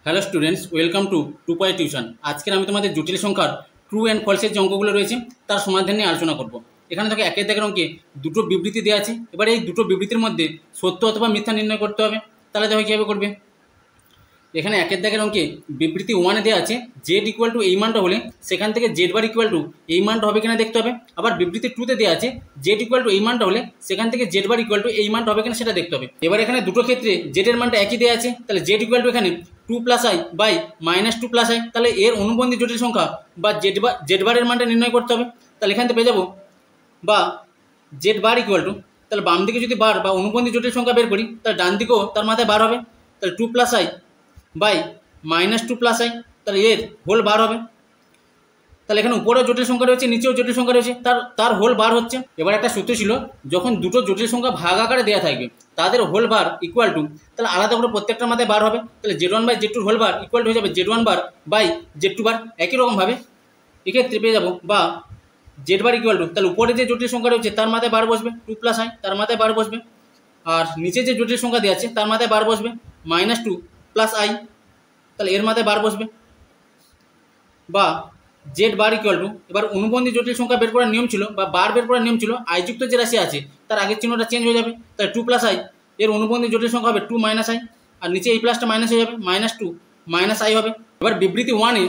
Hello students, welcome to Tupai tuition. আজকের আমি তোমাদের জটিল সংখ্যার ট্রু অ্যান্ড ফলসের যে অঙ্কগুলো রয়েছে তার সমাধান নিয়ে আলোচনা করব। এখানে দেখো একের দাগের অঙ্কে দুটো বিবৃতি দেওয়া আছে। এবার এই দুটো বিবৃতির মধ্যে সত্য অথবা মিথ্যা নির্ণয় করতে হবে। তাহলে দেখো কীভাবে করবে। এখানে একের দাগের অঙ্কে বিবৃতি ওয়ানে দেওয়া আছে জেড ইকুয়াল টু এই মানটা হলে সেখান থেকে জেড বার ইকুয়াল টু এই মানটা হবে কিনা দেখতে হবে। আবার বিবৃতি টুতে দেওয়া আছে জেড ইকুয়াল টু এই মানটা হলে সেখান থেকে জেড বার ইকুয়াল টু এই মানটা হবে কিনা সেটা দেখতে হবে। এবার এখানে দুটো ক্ষেত্রে জেড এর মানটা একই দেওয়া আছে, তাহলে জেড ইকুয়াল টু এখানে 2 + i বাই -2 + i, তাহলে এর অনুবন্ধী জটিল সংখ্যা বা জেড বারের মানটা নির্ণয় করতে হবে। তাহলে এখান থেকে পেয়ে যাবো বা জেড বার ইকুয়াল টু, তাহলে বাম দিকে যদি বার বা অনুবন্ধী জটিল সংখ্যা বের করি তাহলে ডান দিকেও তার মাথায় বার হবে, তাহলে 2 + i বাই -2 + i, তাহলে এর হোল বার হবে। তাহলে এখানে উপরেও জটিল সংখ্যা রয়েছে, নিচেও জটিল সংখ্যা রয়েছে, তার হোল বার হচ্ছে। এবার একটা সূত্র ছিল, যখন দুটো জটিল সংখ্যা ভাগ আকারে দেওয়া থাকবে তাদের হোল বার ইকুয়াল টু, তাহলে আলাদা করে প্রত্যেকটার মাথায় বার হবে, তাহলে Z1 by Z2 whole bar equal to হয়ে যাবে Z1 বার বাই Z2 বার। একই রকমভাবে এক্ষেত্রে পেয়ে যাবো বা জেড বার ইকুয়াল টু, তাহলে উপরে যে জটিল সংখ্যা রয়েছে তার মাথায় বার বসবে 2 + i, তার মাথায় বার বসবে, আর নিচে যে জটিল সংখ্যা দেওয়া আছে তার মাথায় বার বসবে -2 + i, তাহলে এর মাথায় বার বসবে বা জেড বার ইকুয়াল টু, এবার অনুবন্ধী জটিল সংখ্যা বের করার নিয়ম ছিল বা বার বের করার নিয়ম ছিল আই যুক্ত যে রাশি আছে তার আগের চিহ্নটা চেঞ্জ হয়ে যাবে, তাহলে 2 + i এর অনুবন্ধী জটিল সংখ্যা হবে 2 - i, আর নিচে এই প্লাসটা মাইনাস হয়ে যাবে -2 - i হবে। এবার বিবৃতি ওয়ানে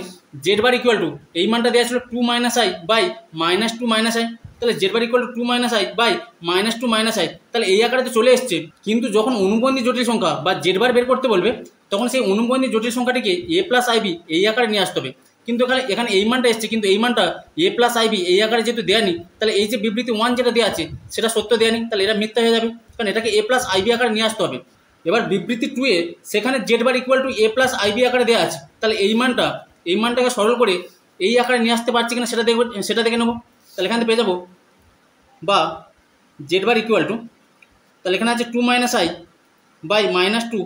জেড বার ইকুয়াল টু এই মানটা দেওয়া ছিল 2 - i বাই -2 - i, তাহলে z bar equal to 2 - i by -2 - i, তাহলে এই আকারে তো চলে এসছে। কিন্তু যখন অনুবন্ধী জটিল সংখ্যা বা জেড বার বের করতে বলবে তখন সেই অনুবন্ধী জটিল সংখ্যাটিকে a + ib এই আকারে নিয়ে আসতে হবে। কিন্তু এখানে এই মানটা এসছে, কিন্তু এই মানটা a + ib এই আকারে যেহেতু দেওয়া নি, তাহলে এই যে বিবৃতি ওয়ান যেটা দেওয়া আছে সেটা সত্য দেওয়া নি, তাহলে এটা মিথ্যা হয়ে যাবে, কারণ এটাকে a + ib আকারে নিয়ে আসতে হবে। এবার বিবৃতি টু এ সেখানে Z bar equal two a + ib আকারে দেওয়া আছে, তাহলে এই মানটাকে সরল করে এই আকারে নিয়ে আসতে পারছি কিনা সেটা দেখে নেবো। তাহলে এখান থেকে পেয়ে যাবো বা জেড বার ইকুয়াল টু, তাহলে এখানে আছে 2 - i বাই -2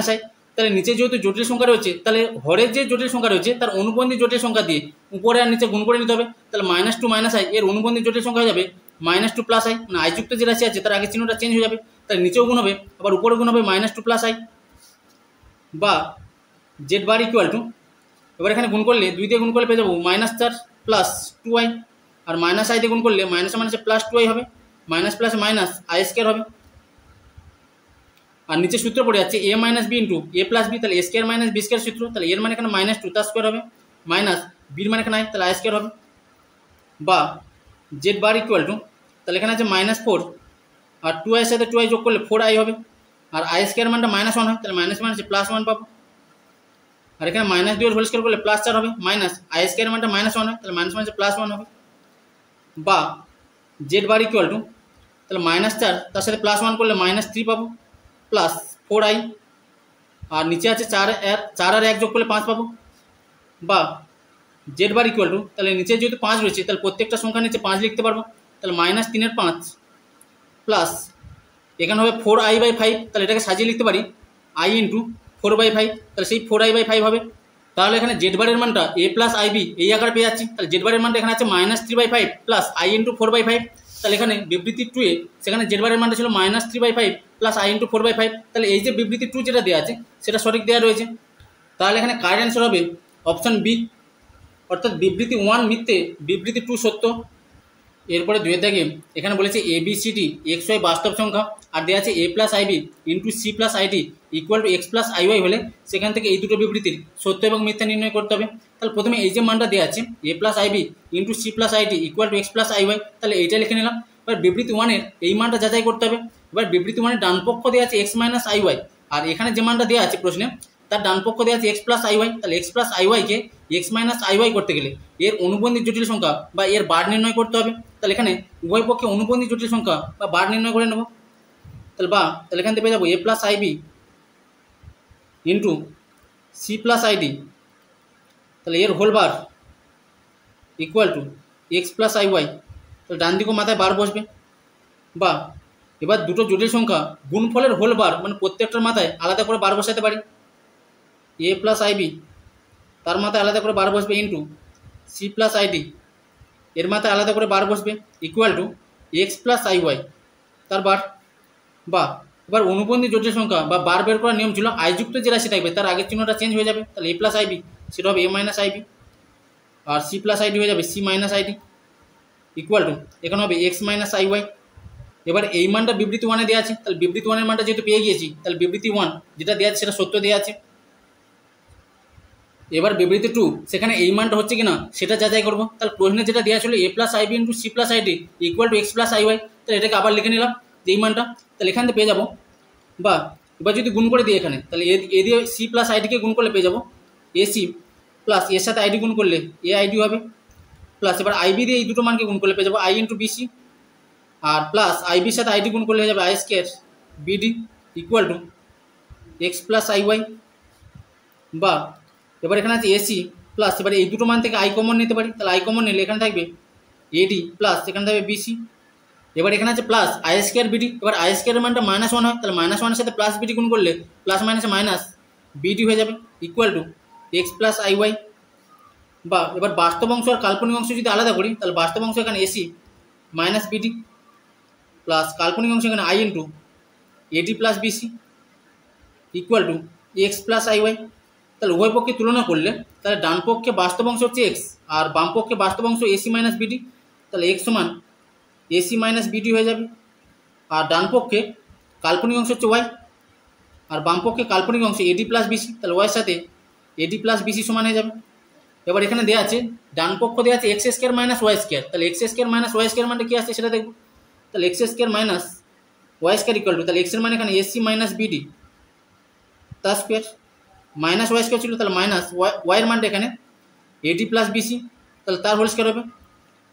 - i, তাহলে নিচে যেহেতু জটিল সংখ্যা রয়েছে তাহলে হরের যে জটিল সংখ্যা রয়েছে তার অনুবন্ধী জটিল সংখ্যা দিয়ে উপরে আর নিচে গুণ করে নিতে হবে, তাহলে -2 - i এর অনুবন্ধী জটিল সংখ্যা হয়ে যাবে -2 + i, মানে আই যুক্ত যে রাশি আছে তার আগের চিহ্নটা চেঞ্জ হয়ে যাবে, তাহলে নিচেও গুণ হবে আবার উপরে গুণ হবে -2 + i বা জেড বার ইকুয়াল টু, এবার এখানে গুণ করলে 2 দিয়ে গুণ করলে পেয়ে যাবো -4 + 2i, আর -i দিয়ে গুণ করলে মাইনাসে প্লাস 2i হবে, মাইনাস প্লাসে মাইনাস i² হবে, আর নিচে সূত্র পড়ে যাচ্ছে a - b into a + b, তাহলে a² - b² সূত্র, তাহলে এর মানে এখানে -2 তার স্কোয়ার হবে, মাইনাস বির মানে এখানে তাহলে i² হবে বা জেড বার ইকুয়াল টু, তাহলে এখানে আছে -4 আর 2i এর সাথে 2i যোগ করলে 4i হবে, আর i² মানটা -1 হয়, তাহলে -1 পাবো, আর এখানে -2 এর হোল স্কোয়ার করলে +4 হবে, মাইনাস i² মানটা -1 হয়, তাহলে -1 হবে বা জেড বার ইকুয়াল টু, তাহলে -4 তার সাথে +1 করলে -3 পাবো প্লাস 4i, আর নিচে আছে 4 আর 1 যোগ করলে 5 পাবো বা জেড বার ইকুয়াল টু, তাহলে নিচে যেহেতু 5 রয়েছে তাহলে প্রত্যেকটা সংখ্যা নিচে 5 লিখতে পারবো, তাহলে -3 এর 5 প্লাস এখানে হবে 4i/5, তাহলে এটাকে সাজিয়ে লিখতে পারি i ইন্টু 4/5, তাহলে সেই 4i/5 হবে। তাহলে এখানে জেড বারের মানটা a + ib এই আকারে পেয়ে যাচ্ছি, তাহলে জেড বারের মানটা এখানে আছে -3/5 প্লাস i ইন্টু 4/5, তাহলে এখানে বিবৃতি টু এ সেখানে জেড বারের মানটা ছিল -3/5 প্লাস i ইন্টু 4/5, তাহলে এই যে বিবৃতি টু যেটা দেওয়া আছে সেটা সঠিক দেওয়া রয়েছে। তাহলে এখানে কারেক্ট অ্যান্সার হবে অপশন বি, অর্থাৎ বিবৃতি ওয়ান মিথ্যে, বিবৃতি টু সত্য। এরপরে দুয়ের দাগে এখানে বলেছে ABCD XY বাস্তব সংখ্যা, আর দেওয়া আছে a + ib into c + id equal to x + iy হলে সেখান থেকে এই দুটো বিবৃতির সত্য এবং মিথ্যা নির্ণয় করতে হবে। তাহলে প্রথমে এই যে মানটা দেওয়া আছে a + ib into c + id equal to x + iy, তাহলে এইটা লিখে নিলাম। এবার বিবৃতি ওয়ানের এই মানটা যাচাই করতে হবে। এবার বিবৃতি ওয়ানের ডান পক্ষ দেওয়া আছে x - iy, আর এখানে যে মানটা দেওয়া আছে প্রশ্নে তার ডান পক্ষ দেওয়া আছে x + iy, তাহলে x + iy কে x - iy করতে গেলে এর অনুবন্ধী জটিল সংখ্যা বা এর বার নির্ণয় করতে হবে। তাহলে এখানে উভয় পক্ষে অনুবন্ধী জটিল সংখ্যা বা বার নির্ণয় করে নেব, তাহলে এখান থেকে পেয়ে যাবো a + ib into c + id, তাহলে এর whole bar equal to x + iy, তাহলে ডান দিকেও মাথায় বার বসবে বা এবার দুটো জটিল সংখ্যা গুণফলের হোল বার মানে প্রত্যেকটার মাথায় আলাদা করে বার বসাতে পারি, a + ib তার মাথায় আলাদা করে বার বসবে ইন্টু c + id এর মাথায় আলাদা করে বার বসবে ইকুয়াল টু x + iy তার বার বা এবার অনুবন্ধী জটিল সংখ্যা বা বার বের করার নিয়ম ছিল আই যুক্ত যে রাশি থাকবে তার আগের চিহ্নটা চেঞ্জ হয়ে যাবে, তাহলে এ প্লাস আইবি সেটা হবে এ মাইনাস আইবি, আর সি প্লাস আইডি হয়ে যাবে c minus ID equal to এখানে হবে এক্স মাইনাস আই ওয়াই। এবার এই মানটা বিবৃতি ওয়ানে দেওয়া আছে, তাহলে বিবৃতি ওয়ানের মানটা যেহেতু পেয়ে গিয়েছি তাহলে বিবৃতি ওয়ান যেটা দেওয়া আছে সেটা সত্য দেওয়া আছে। এবার বিবৃতি টু সেখানে এই মানটা হচ্ছে কিনা সেটা যাচাই করবো, তাহলে প্রশ্নে যেটা দেওয়া ছিল A plus IB into C plus ID equal to x plus I Y, তাহলে এটাকে আবার লিখে নিলাম যে এই মানটা, তাহলে এখান থেকে পেয়ে যাবো। বা এবার যদি গুণ করে দিই এখানে, তাহলে এ দিয়ে সি প্লাস আইডিকে গুণ করলে পেয়ে যাবো এসি প্লাস এর সাথে আইডি গুণ করলে এ আইডি হবে, প্লাস এবার আইবি দিয়ে এই দুটো মানকে গুণ করলে পেয়ে যাবো আই ইন্টু বিসি, আর প্লাস আইবির সাথে আইডি গুণ করলে হয়ে যাবে I square BD equal to x plus I Y. বা এবার এখানে আছে এসি প্লাস এবার এই দুটো মান থেকে আই কমন নিতে পারি, তাহলে আই কমন নিলে এখানে থাকবে এডি প্লাস এখানে থাকবে বিসি। এবার এখানে আছে প্লাস আই স্কোয়ার বিডি, এবার আই স্কোয়ারের মানটা মাইনাস ওয়ান হয়, তাহলে মাইনাস ওয়ানের সাথে প্লাস বিডি গুণ করলে প্লাস মাইনাসে মাইনাস বিডি হয়ে যাবে equal to x plus I Y. বা এবার বাস্তব অংশ আর কাল্পনিক অংশ যদি আলাদা করি, তাহলে বাস্তব অংশ এখানে এসি মাইনাস বিডি প্লাস কাল্পনিক অংশ এখানে i into a d plus b c equal to x plus I Y. তাহলে উভয় পক্ষে তুলনা করলে তাহলে ডান পক্ষে বাস্তব অংশ হচ্ছে এক্স আর বাম পক্ষে বাস্তব অংশ এসি মাইনাস বিডি, তাহলে এক্স সমান এসি মাইনাস বিডি হয়ে যাবে। আর ডান পক্ষে কাল্পনিক অংশ হচ্ছে ওয়াই আর বাম পক্ষে কাল্পনিক অংশ এডি প্লাস বিসি, তাহলে ওয়াইয়ের সাথে এডি প্লাস বিসি সমান হয়ে যাবে। এবার এখানে দেওয়া আছে ডান পক্ষ দেওয়া আছে x square minus Y square, তাহলে x square minus Y square মানে কি আসছে সেটা দেখব, তাহলে x square minus Y square equal to তাহলে এক্সের মানে এখানে এসি মাইনাস বিডি তার স্কোয়ার মাইনাস ওয়াই স্কোয়ার ছিল, তাহলে মাইনাস ওয়াইয়ের মানটা এখানে এডি প্লাস বিসি তাহলে তার হোল স্কোয়ার হবে,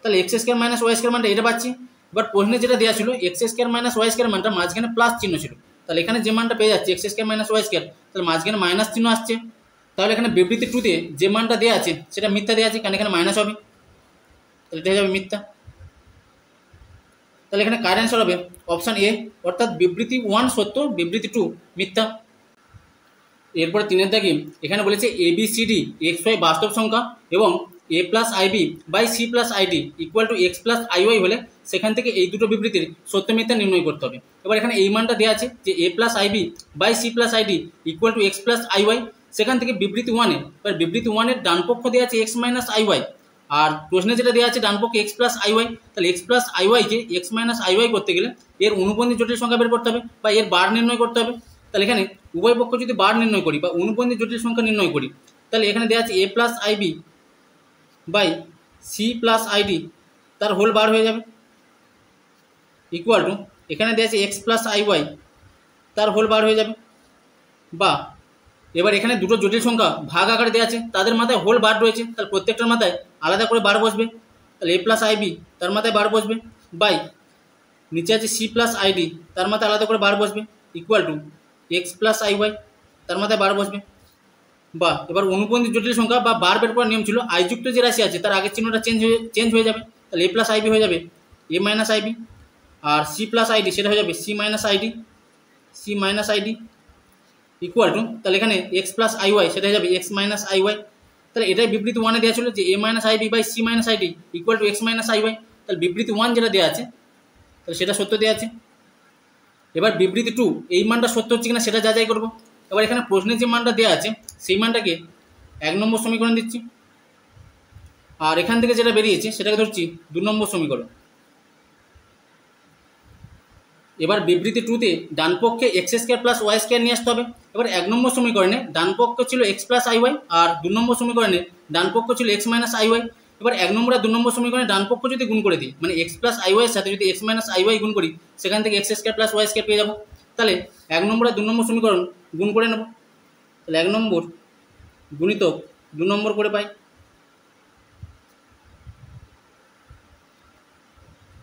তাহলে x square minus Y square মানটা এটা পাচ্ছি। এবার প্রশ্নে যেটা দেওয়া ছিল x square minus Y square মানটা মাঝখানে প্লাস চিহ্ন ছিল, তাহলে এখানে যে মানটা পেয়ে যাচ্ছে x square minus Y square তাহলে মাঝখানে মাইনাস চিহ্ন আসছে, তাহলে এখানে বিবৃতি টুতে যে মানটা দেওয়া আছে সেটা মিথ্যা দেওয়া আছে কারণ এখানে মাইনাস হবে, তাহলে এটা হয়ে যাবে মিথ্যা। তাহলে এখানে কারেন্ট অ্যান্সার হবে অপশান এ, অর্থাৎ বিবৃতি ওয়ান সত্য বিবৃতি টু মিথ্যা। এরপরে তিনের দাগে এখানে বলেছে A B C D X Y বাস্তব সংখ্যা এবং A plus IB by C plus ID equal to x plus I Y হলে সেখান থেকে এই দুটো বিবৃতির সত্য মিথ্যা নির্ণয় করতে হবে। এবার এখানে এই মানটা দেওয়া আছে যে A plus IB by C plus ID equal to x plus I Y, সেখান থেকে বিবৃতি ওয়ানে এবার বিবৃতি ওয়ানের ডান পক্ষ দেওয়া আছে এক্স মাইনাস আই ওয়াই আর প্রশ্নে যেটা দেওয়া আছে ডান পক্ষে এক্স প্লাস আই ওয়াই, তাহলে এক্স প্লাস আই ওয়াইকে এক্স মাইনাস আই ওয়াই করতে গেলে এর অনুবন্ধী জটিল সংখ্যা বের করতে হবে বা এর বার নির্ণয় করতে হবে। তাহলে এখানে উভয় পক্ষ যদি বার নির্ণয় করি বা অনুবন্ধী জটিল সংখ্যা নির্ণয় করি, তাহলে এখানে দেওয়া আছে A plus IB by C plus ID তার হোল বার হয়ে যাবে ইকুয়াল টু এখানে দেওয়া আছে এক্স প্লাস আই ওয়াই তার হোল বার হয়ে যাবে। বা এবার এখানে দুটো জটিল সংখ্যা ভাগ আকারে দেওয়া আছে তাদের মাথায় হোল বার রয়েছে, তাহলে প্রত্যেকটার মাথায় আলাদা করে বার বসবে, তাহলে এ প্লাস আইবি তার মাথায় বার বসবে বাই নিচে আছে সি প্লাস আইডি তার মাথায় আলাদা করে বার বসবে equal to x plus I Y তার মাথায় বার বসবে। বা এবার অনুবন্ধী জটিল সংখ্যা বা বার বের করার নিয়ম ছিল আই যুক্ত যে রাশি আছে তার আগের চিহ্নটা চেঞ্জ হয়ে যাবে, তাহলে এ প্লাস আইবি হয়ে যাবে এ মাইনাস আইবি আর সি প্লাস আইডি সেটা হয়ে যাবে c minus ID equal to তাহলে এখানে এক্স প্লাস আই ওয়াই সেটা হয়ে যাবে এক্স মাইনাস আই ওয়াই। তাহলে এটাই বিবৃতি ওয়ানে দেওয়া ছিল যে A minus IB by C minus ID equal to X minus I Y, তাহলে বিবৃতি ওয়ান যেটা দেওয়া আছে তাহলে সেটা সত্য দেওয়া আছে। এবার বিবৃতি টু এই মানটা সত্য হচ্ছে কিনা সেটা যাচাই করবো। এবার এখানে প্রশ্নের যে মানটা দেওয়া আছে সেই মানটাকে 1 নম্বর সমীকরণ দিচ্ছি আর এখান থেকে যেটা বেরিয়েছে সেটাকে ধরছি 2 নম্বর সমীকরণ। এবার বিবৃতি টুতে ডান পক্ষে x square plus Y square নিয়ে আসতে হবে। এবার 1 নম্বর সমীকরণে ডান পক্ষ ছিল এক্স প্লাস আই ওয়াই আর 2 নম্বর সমীকরণে ডান পক্ষ ছিল এক্স মাইনাস আই ওয়াই। এবার 1 নম্বর আর 2 নম্বর সমীকরণে ডান পক্ষ যদি গুণ করে দিই মানে এক্স প্লাস আই ওয়াইয়ের সাথে যদি এক্স মাইনাস আই ওয়াই গুণ করি সেখান থেকে x square plus Y square পেয়ে যাবো। তাহলে 1 নম্বর আর 2 নম্বর সমীকরণ গুণ করে নেব, তাহলে 1 নম্বর গুণিতক 2 নম্বর করে পাই,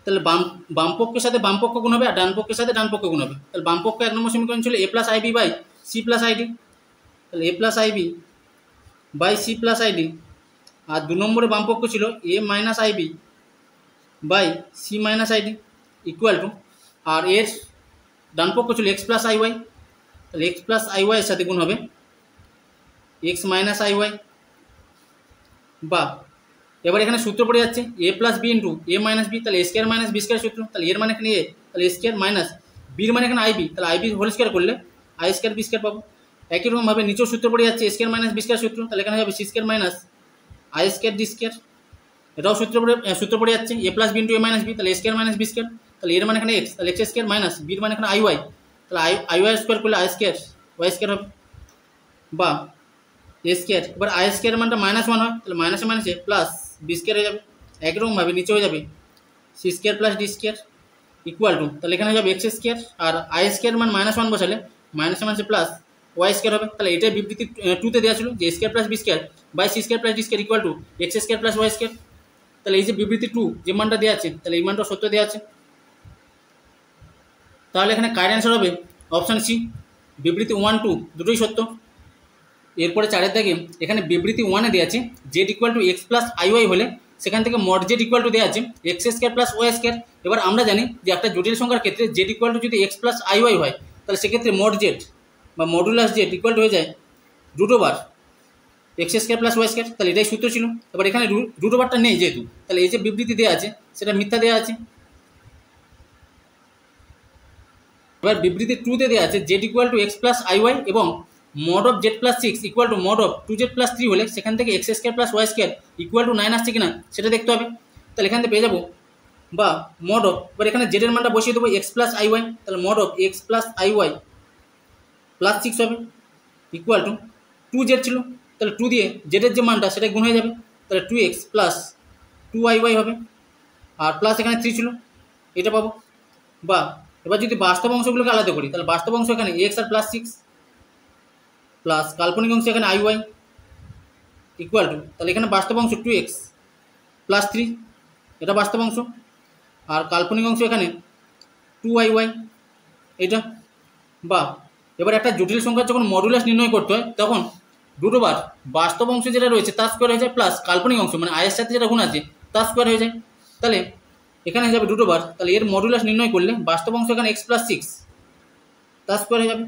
তাহলে বাম পক্ষের সাথে বাম পক্ষ গুণ হবে আর ডান পক্ষের সাথে ডান পক্ষ গুণ হবে। তাহলে বাম পক্ষ 1 নম্বর সমীকরণ ছিল A plus IB by C plus ID, তাহলে A plus IB by C plus ID আর 2 নম্বরে বাম পক্ষ ছিল A minus IB by C minus ID equal to আর এর ডান পক্ষ ছিল এক্স প্লাস আই ওয়াই, তাহলে এক্স প্লাস আই ওয়াইয়ের সাথে গুণ হবে এক্স মাইনাস আই ওয়াই। বা এবার এখানে সূত্র পড়ে যাচ্ছে এ plus b into a minus b, তাহলে এ স্কোয়ার মাইনাস বি স্কোয়ার সূত্র, তাহলে এর মানে এখানে এ তাহলে এ স্কোয়ার মাইনাস বির মানে এখানে আইবি, তাহলে আইবি হোল স্কোয়ার করলে আই স্কোয়ার বি স্কোয়ার পাবো। একই রকমভাবে নিচেও সূত্র পড়ে যাচ্ছে এ স্কোয়ার মাইনাস বি স্কোয়ার সূত্র, তাহলে এখানে যাবে c square minus i square d square, এটাও সূত্র পড়ে যাচ্ছে এ plus b into a minus b, তাহলে এ স্কোয়ার মাইনাস বি স্কোয়ার, তাহলে এর মানে এখানে এক্স, তাহলে এক্স স্কোয়ার মাইনাস বির মানে এখানে আই ওয়াই, তাহলে আই ওয়াই স্কোয়ার করলে আই স্কোয়ার ওয়াই স্কোয়ার হবে, বা এ স্কোয়ার, এবার আই স্কোয়ার মানটা -1 হয়, তাহলে মাইনাসে মাইনাসে প্লাস বি স্কোয়ার হয়ে যাবে। একরকমভাবে নিচে হয়ে যাবে c square plus d square equal to, তাহলে এখানে যাবে এক্স স্কোয়ার, আর আই স্কোয়ার মান -1 বসালে মাইনাসে মাইনাসে প্লাস ওয়াই স্কোয়ার হবে। তাহলে এটাই বিবৃতি 2তে দেওয়া ছিল যে square plus B square by c square plus d square equal to x square plus Y square. তাহলে এই যে বিবৃতি 2 যে মানটা দেওয়া আছে, তাহলে এই মানটা সত্য দেওয়া আছে, তাহলে এখানে কারেক্ট অ্যান্সার হবে অপশান সি, বিবৃতি 1, 2 দুটোই সত্য। এরপরে 4 দাগে এখানে বিবৃতি 1-এ দেওয়া আছে Z equal to x plus I Y হলে সেখান থেকে মড জেড ইকুয়াল টু দেওয়া আছে x square plus Y square. এবার আমরা জানি যে একটা জটিল সংখ্যার ক্ষেত্রে জেড ইকুয়াল টু যদি এক্স প্লাস আই ওয়াই হয়, তাহলে সেক্ষেত্রে মড জেড বা মডুলাস জেড ইকুয়াল টু হয়ে যায় √ x square plus Y square, তাহলে এটাই সূত্র ছিল। এবার এখানে √ নেই যেহেতু, তাহলে এই যে বিবৃতি দেওয়া আছে সেটা মিথ্যা দেওয়া আছে। এবার বিবৃতি 2-তে দেওয়া আছে Z equal to x plus I Y এবং mod of Z plus 6 equal two mod of 2z plus 3 হলে সেখান থেকে x square plus Y square equal to 9 আসছে কিনা সেটা দেখতে হবে। তাহলে এখান থেকে পেয়ে যাবো বা মড অফ, এবার এখানে জেডের মানটা বসিয়ে দেবো এক্স প্লাস আই ওয়াই, তাহলে mod of x plus I y plus 6 হবে ইকুয়াল টু 2z ছিল, তাহলে 2 দিয়ে জেডের যে মানটা সেটা গুণ হয়ে যাবে, তাহলে 2x প্লাস 2iy হবে, আর প্লাস এখানে 3 ছিল এটা পাবো। বা এবার যদি বাস্তব অংশগুলোকে আলাদা করি, তাহলে বাস্তব অংশ এখানে এক্স আর প্লাস 6 প্লাস কাল্পনিক অংশ এখানে আই ওয়াই ইকুয়াল টু, তাহলে এখানে বাস্তব অংশ 2x প্লাস 3 এটা বাস্তব অংশ, আর কাল্পনিক অংশ এখানে 2iy এটা। বা এবার একটা জটিল সংখ্যার যখন মডুলাস নির্ণয় করতে হয় তখন √ বাস্তব অংশ যেটা রয়েছে তার স্কোয়ার হয়ে যায় প্লাস কাল্পনিক অংশ মানে আয়ের সাথে যেটা গুণ আছে তার স্কোয়ার হয়ে যায়, তাহলে এখানে হয়ে যাবে √ তাহলে এর মডুলাস নির্ণয় করলে বাস্তব অংশ এখানে এক্স প্লাস 6 তার স্কোয়ার হয়ে যাবে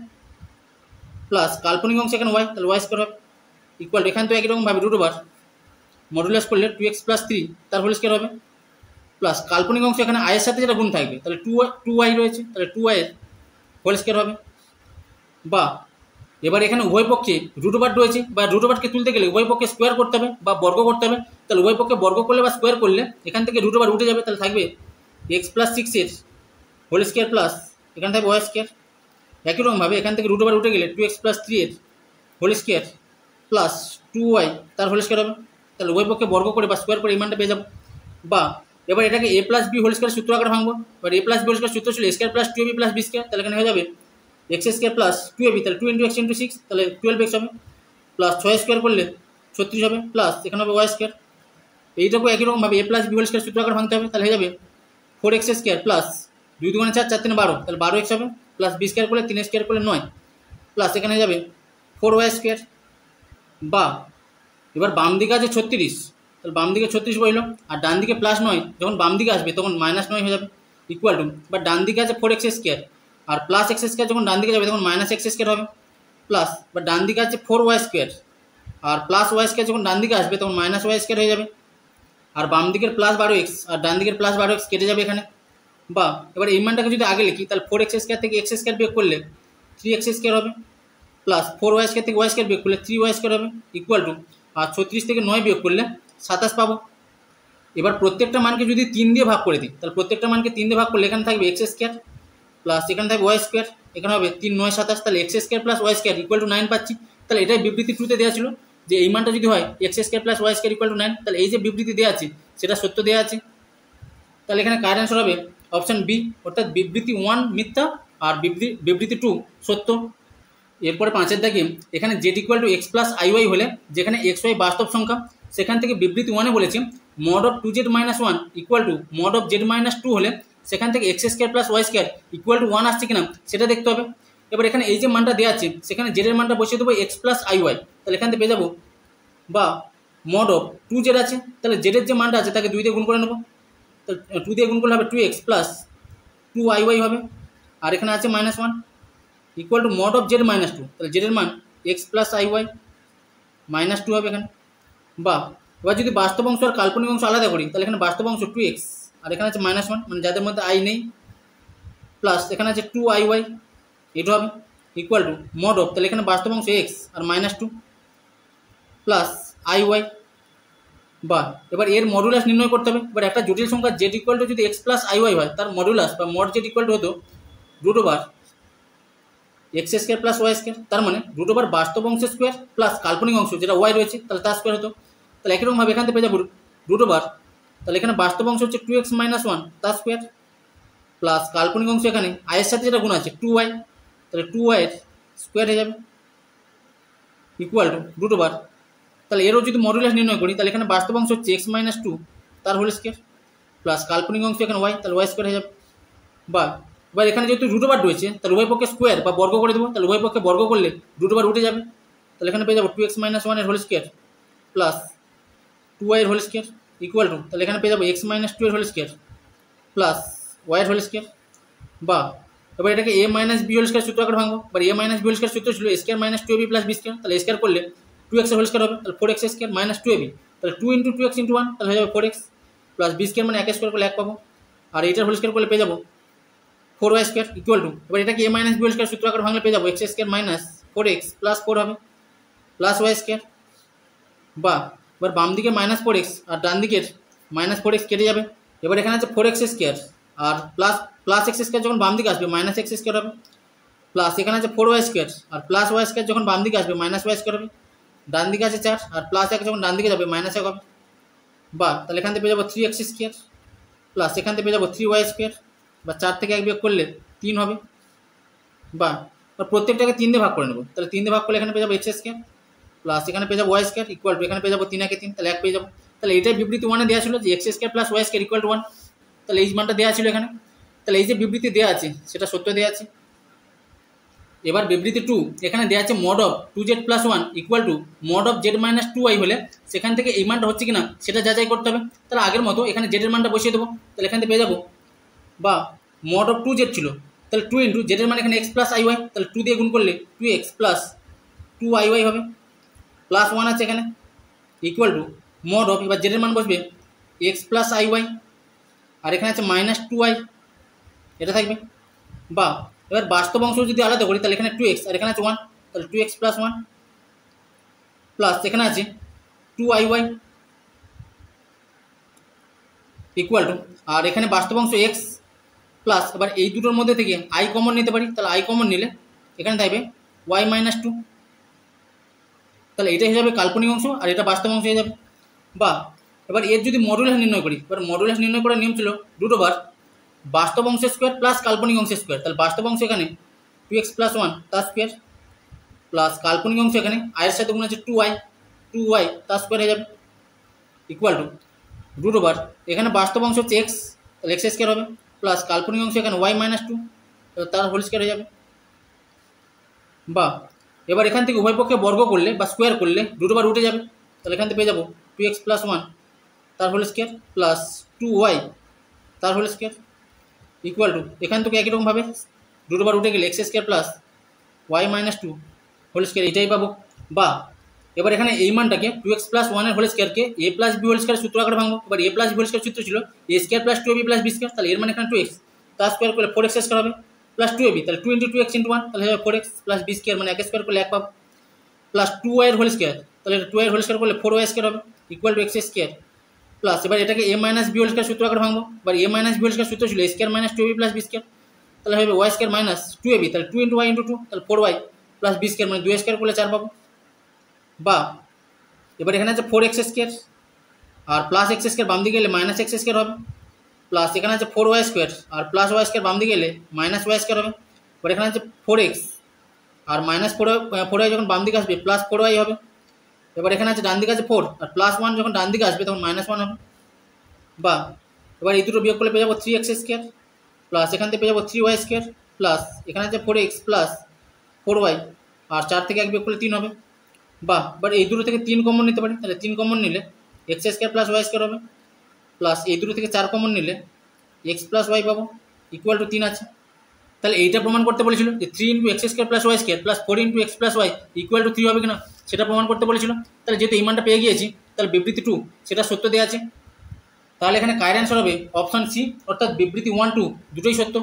প্লাস কাল্পনিক অংশ এখানে ওয়াই, তাহলে ওয়াই স্কোয়ার হবে ইকুয়াল টু, এখানে তো একই রকমভাবে √ মডুলাস করলে 2x প্লাস 3 তার হোল স্কোয়ার হবে প্লাস কাল্পনিক অংশ এখানে আয়ের সাথে যেটা গুণ থাকবে, তাহলে 2y রয়েছে, তাহলে 2y এর হোল স্কোয়ার হবে। বা এবার এখানে উভয় পক্ষে √ রয়েছে, বা √ তুলতে গেলে উভয় পক্ষে স্কোয়ার করতে হবে বা বর্গ করতে হবে, তাহলে উভয় পক্ষে বর্গ করলে বা স্কোয়ার করলে এখান থেকে √ উঠে যাবে, তাহলে থাকবে এক্স প্লাস 6 এর হোল স্কোয়ার প্লাস এখানে থাকবে ওয়াই স্কোয়ার। একই রকমভাবে এখান থেকে √ উঠে গেলে 2x প্লাস 3 এর হোল স্কোয়ার প্লাস 2y তার হোল স্কোয়ার হবে, তাহলে উভয় পক্ষে বর্গ করে বা স্কোয়ার করে এই মানটা পেয়ে যাবো। বা এবার এটাকে a plus B whole square সূত্র আকারে ভাঙবো, এবার a plus B whole square সূত্র ছিল a square plus 2ab plus B square, তাহলে এখানে হয়ে যাবে এক্স স্কোয়ার প্লাস 2ab, তাহলে 2 × x × 6 তাহলে 12x হবে, প্লাস 6 স্কোয়ার করলে 36 হবে, প্লাস এখানে হবে ওয়াই স্কোয়ার। এইটাকে একই রকমভাবে a plus B whole square সূত্র আকারে ভাঙতে হবে, তাহলে হয়ে যাবে 4x স্কোয়ার প্লাস 2 × 4 4 × 12 তাহলে 12x হবে, প্লাস বি স্কোয়ার করলে 3 স্কোয়ার করলে 9 প্লাস এখানে হয়ে যাবে 4y স্কোয়ার। বা এবার বাম দিকে আছে 36, তাহলে বাম দিকে 36 বইল, আর ডান দিকে +9 যখন বাম দিকে আসবে তখন -9 হয়ে যাবে ইকুয়াল টু, বা ডান দিকে আছে 4x স্কোয়ার আর প্লাস x স্কোয়ার যখন ডান দিকে যাবে তখন -x স্কোয়ার হবে, প্লাস বা ডান দিকে আছে 4y স্কোয়ার আর প্লাস ওয়াই স্কোয়ার যখন ডান দিকে আসবে তখন -y স্কোয়ার হয়ে যাবে, আর বাম দিকের +12x আর ডান দিকের +12x কেটে যাবে এখানে। বা এবার এই মানটাকে যদি আগে লিখি তাহলে 4x স্কোয়ার থেকে x স্কোয়ার বিয়োগ করলে 3x স্কোয়ার হবে, প্লাস 4y স্কোয়ার থেকে y স্কোয়ার বিয়োগ করলে 3y স্কোয়ার হবে ইকুয়াল টু, আর 36 থেকে 9 বিয়োগ করলে 27 পাবো। এবার প্রত্যেকটা মানকে যদি 3 দিয়ে ভাগ করে দিই, তাহলে প্রত্যেকটা মানকে 3 দিয়ে ভাগ করলে এখানে থাকবে এক্স স্কোয়ার প্লাস এখানে থাকবে ওয়াই স্কোয়ার, এখানে হবে 3 9 27, তাহলে x square plus Y square equal to 9 পাচ্ছি। তাহলে এটাই বিবৃতি 2-তে দেওয়া ছিল যে এই মানটা যদি হয় x square plus Y square equal to 9, তাহলে এই যে বিবৃতি দেওয়া আছে সেটা সত্য দেওয়া আছে। তাহলে এখানে কারেক্ট অ্যান্সার হবে অপশান বি, অর্থাৎ বিবৃতি 1 মিথ্যা আর বিবৃতি 2 সত্য। এরপরে 5 দাগে এখানে z equal to x plus I Y হলে যেখানে এক্স ওয়াই বাস্তব সংখ্যা, সেখান থেকে বিবৃতি 1-এ বলেছে mod of 2z - 1 equal two mod of z - 2 হলে সেখান থেকে x square plus Y square equal to 1 আসছে কিনা সেটা দেখতে হবে। এবার এখানে এই যে মানটা দেওয়া আছে সেখানে জেডের মানটা বসিয়ে দেবো এক্স প্লাস আই ওয়াই, তাহলে এখান থেকে পেয়ে যাবো বা মড অফ 2z আছে, তাহলে জেডের যে মানটা আছে তাকে 2 দিয়ে গুণ করে নেবো, তো 2 দিয়ে গুণ করলে হবে 2x প্লাস 2iy হবে, আর এখানে আছে -1 equal two mod of z - 2, তাহলে জেডের মান এক্স প্লাস আই ওয়াই -2 হবে এখানে। বা এবার যদি বাস্তব অংশ আর কাল্পনিক অংশ আলাদা করি তাহলে এখানে বাস্তব অংশ 2x আর এখানে আছে -1, মানে যাদের মধ্যে আই নেই প্লাস এখানে আছে 2iy, এটা হবে ইকুয়াল টু মড অফ, তাহলে এখানে বাস্তব অংশ এক্স আর -2 প্লাস iy, বা এবার এর মডুলাস নির্ণয় করতে হবে। এবার একটা জটিল সংখ্যা জেড ইকুয়াল টু যদি এক্স প্লাস iy হয়, তার মডুলাস বা মড জেড ইকুয়াল টু হতো √x² প্লাস y², তার মানে √ বাস্তব অংশ স্কোয়ার প্লাস কাল্পনিক অংশ যেটা ওয়াই রয়েছে, তাহলে তার স্কোয়ার হতো। তাহলে একই রকমভাবে এখান থেকে পেয়ে যাবো √, তাহলে এখানে বাস্তব অংশ হচ্ছে 2x - 1 তার স্কোয়ার প্লাস কাল্পনিক অংশ এখানে আয়ের সাথে যেটা গুণ আছে 2y, তাহলে 2y এর স্কোয়ার হয়ে যাবে ইকুয়াল টু √, তাহলে এরও যদি মডুলাস নির্ণয় করি, তাহলে এখানে বাস্তব অংশ হচ্ছে x - 2 তার হোল স্কোয়ার প্লাস কাল্পনিক অংশ এখানে y, তাহলে y স্কোয়ার হয়ে যাবে। বা এবার এখানে যেহেতু √, রয়েছে, তাহলে উভয় পক্ষে স্কোয়ার বা বর্গ করে দেবো, তাহলে উভয় পক্ষে বর্গ করলে √, উঠে যাবে। তাহলে এখানে পেয়ে যাবো 2x - 1 এর হোল স্কোয়ার প্লাস 2y এর হোল স্কোয়ার ইকুয়াল টু, তাহলে এখানে পেয়ে যাবো x - 2 এর হোল স্কোয়ার প্লাস y এর হোল স্কোয়ার। বা এবার এটাকে a - b হোল স্কোয়ার সূত্র আকারে ভাঙবো। এবার a - b হোল স্কোয়ার সূত্র ছিল a² - 2ab + b², তাহলে স্কোয়ার করলে 2x এর হোল স্কোয়ার হবে, তাহলে 4x² - 2ab, তাহলে 2 × 2x × 1, তাহলে হয়ে যাবে 4x প্লাস b² মানে 1 স্কোয়ার করলে 1 পাবো, আর এইটার হোল স্কোয়ার করলে পেয়ে যাবো 4y² ইকুয়াল টু, এবার এটাকে a - b হোল স্কোয়ার সূত্র আকারে ভাঙলে পেয়ে যাবো x² - 4x প্লাস 4 হবে প্লাস y²। বা এবার বাম দিকে -4x আর ডান দিকের -4x কেটে যাবে। এবার এখানে আছে 4x² আর প্লাস x² যখন বাম দিকে আসবে -x² হবে, প্লাস এখানে আছে 4y² আর প্লাস y² যখন বাম দিকে আসবে -y² হবে, ডান দিকে আছে 4 আর প্লাস 1 যখন ডান দিকে যাবে -1 হবে। বা তাহলে এখান থেকে পেয়ে যাবো 3x² প্লাস এখান থেকে পেয়ে যাবো 3y², বা 4 থেকে 1 বিয়োগ করলে 3 হবে। বা প্রত্যেকটাকে 3 দিয়ে ভাগ করে নেবো, তাহলে 3 দিয়ে ভাগ করলে এখানে পেয়ে যাবো x² প্লাস এখানে পেয়ে যাবো y² ইকুয়াল টু, এখানে পেয়ে যাবো 3 × 3, তাহলে 1 পেয়ে যাবো। তাহলে এইটাই বিবৃতি 1 দেওয়া ছিল যে x² plus y² equal to 1, তাহলে এই মানটা দেওয়া ছিল এখানে। তাহলে এই যে বিবৃতি দেওয়া আছে সেটা সত্য দেওয়া আছে। এবার বিবৃতি 2 এখানে দেওয়া আছে mod of 2z + 1 equal two mod of z - 2y হলে সেখান থেকে এই মানটা হচ্ছে কিনা সেটা যাচাই করতে হবে। তাহলে আগের মতো এখানে z এর মানটা বসিয়ে দেবো, তাহলে এখান থেকে পেয়ে যাবো, বা মড অফ 2z ছিল, তাহলে 2 × z এর মান এখানে x প্লাস iy, তাহলে 2 দিয়ে গুণ করলে 2x প্লাস 2iy হবে প্লাস 1 আছে এখানে ইকুয়াল টু মড অফ, এবার z এর মান বসবে x প্লাস iy আর এখানে আছে -2y, এটা থাকবে। বা এবার বাস্তব অংশ যদি আলাদা করি, তাহলে এখানে 2x আর এখানে আছে 1, তাহলে 2x প্লাস 1 প্লাস এখানে আছে 2iy ইকুয়াল টু, আর এখানে বাস্তব অংশ x প্লাস, এবার এই দুটোর মধ্যে থেকে i কমন নিতে পারি, তাহলে i কমন নিলে এখানে থাকবে y - 2, তাহলে এটা হয়ে যাবে কাল্পনিক অংশ আর এটা বাস্তব অংশ হয়ে যাবে। বা এবার এর যদি মডুলাস নির্ণয় করি, এবার মডুলাস নির্ণয় করার নিয়ম ছিল √ বাস্তব অংশ স্কোয়ার প্লাস কাল্পনিক অংশ স্কোয়ার, তাহলে বাস্তব অংশ এখানে 2x + 1 তার স্কোয়ার প্লাস কাল্পনিক অংশ এখানে আয়ের সাথে গুণ আছে 2y তার স্কোয়ার হয়ে যাবে ইকুয়াল টু √ এখানে বাস্তব অংশ হচ্ছে x, তাহলে x² হবে প্লাস কাল্পনিক অংশ এখানে y - 2, তার হোল স্কোয়ার হয়ে যাবে। বা এবার এখান থেকে উভয় পক্ষে বর্গ করলে বা স্কোয়ার করলে √ উঠে যাবে, তাহলে এখান থেকে পেয়ে যাবো 2x + 1 তার হোল স্কোয়ার প্লাস 2y তার হোল স্কোয়ার ইকুয়াল টু, এখান থেকে একই রকমভাবে √ উঠে গেলে x² plus y - 2 whole square, এটাই পাবো। বা এবার এখানে এই মানটাকে 2x + 1 এর হোল স্কোয়ারকে a + b হোল স্কোয়ার সূত্র আকারে ভাঙবো। এবার a + b হোল স্কোয়ার সূত্র ছিল a² + 2ab + b², তাহলে এর মানে এখানে 2x তার স্কোয়ার করলে 4x² হবে প্লাস 2ab, তাহলে 2 × 2x × 1, তাহলে হবে 4x প্লাস b² মানে 1 স্কোয়ার করলে 1 পাবো প্লাস 2y এর হোল স্কোয়ার, তাহলে 2y এর হোল স্কোয়ার করলে 4y² হবে ইকুয়াল টু x² প্লাস এবার এটাকে a - b হোল স্কোয়ার সূত্র আকারে ভাঙবো। এবার a - b হোল স্কোয়ার সূত্র ছিল a² - 2ab + b², তাহলে হবে y² - 2ab, তাহলে 2 × y × 2, তাহলে 4y প্লাস b² মানে 2 স্কোয়ার করলে 4 পাবো। বা এবার এখানে আছে 4x² আর প্লাস x² বাম দিকে গেলে -x² হবে প্লাস এখানে আছে 4y² আর প্লাস y² বাম দিকে গেলে -y² হবে। এবার এখানে আছে 4x আর -4y যখন বাম দিকে আসবে প্লাস 4y হবে। এবার এখানে আছে ডান দিকে আছে 4 আর প্লাস 1 যখন ডান দিকে আসবে তখন -1 হবে। বা এবার এই দুটো বিয়োগ করলে পেয়ে যাবো 3x² প্লাস এখান থেকে পেয়ে যাবো 3y² প্লাস এখানে আছে 4x প্লাস 4y আর 4 থেকে 1 বিয়োগ করলে 3 হবে। বা এবার এই দুটো থেকে 3 কমন নিতে পারি, তাহলে 3 কমন নিলে x² প্লাস y² হবে প্লাস এই দুটো থেকে 4 কমন নিলে x প্লাস y পাবো ইকুয়াল টু 3 আছে। তাহলে এইটা প্রমাণ করতে বলেছিল যে 3 × x² plus y² plus 4 × x plus y equal to 3 হবে কিনা সেটা প্রমাণ করতে বলেছিল। তাহলে যেহেতু এই মানটা পেয়ে গিয়েছি, তাহলে বিবৃতি 2 সেটা সত্য দেওয়া আছে। তাহলে এখানে কারেক্ট অ্যান্সার হবে অপশন সি, অর্থাৎ বিবৃতি 1, 2 দুটোই সত্য।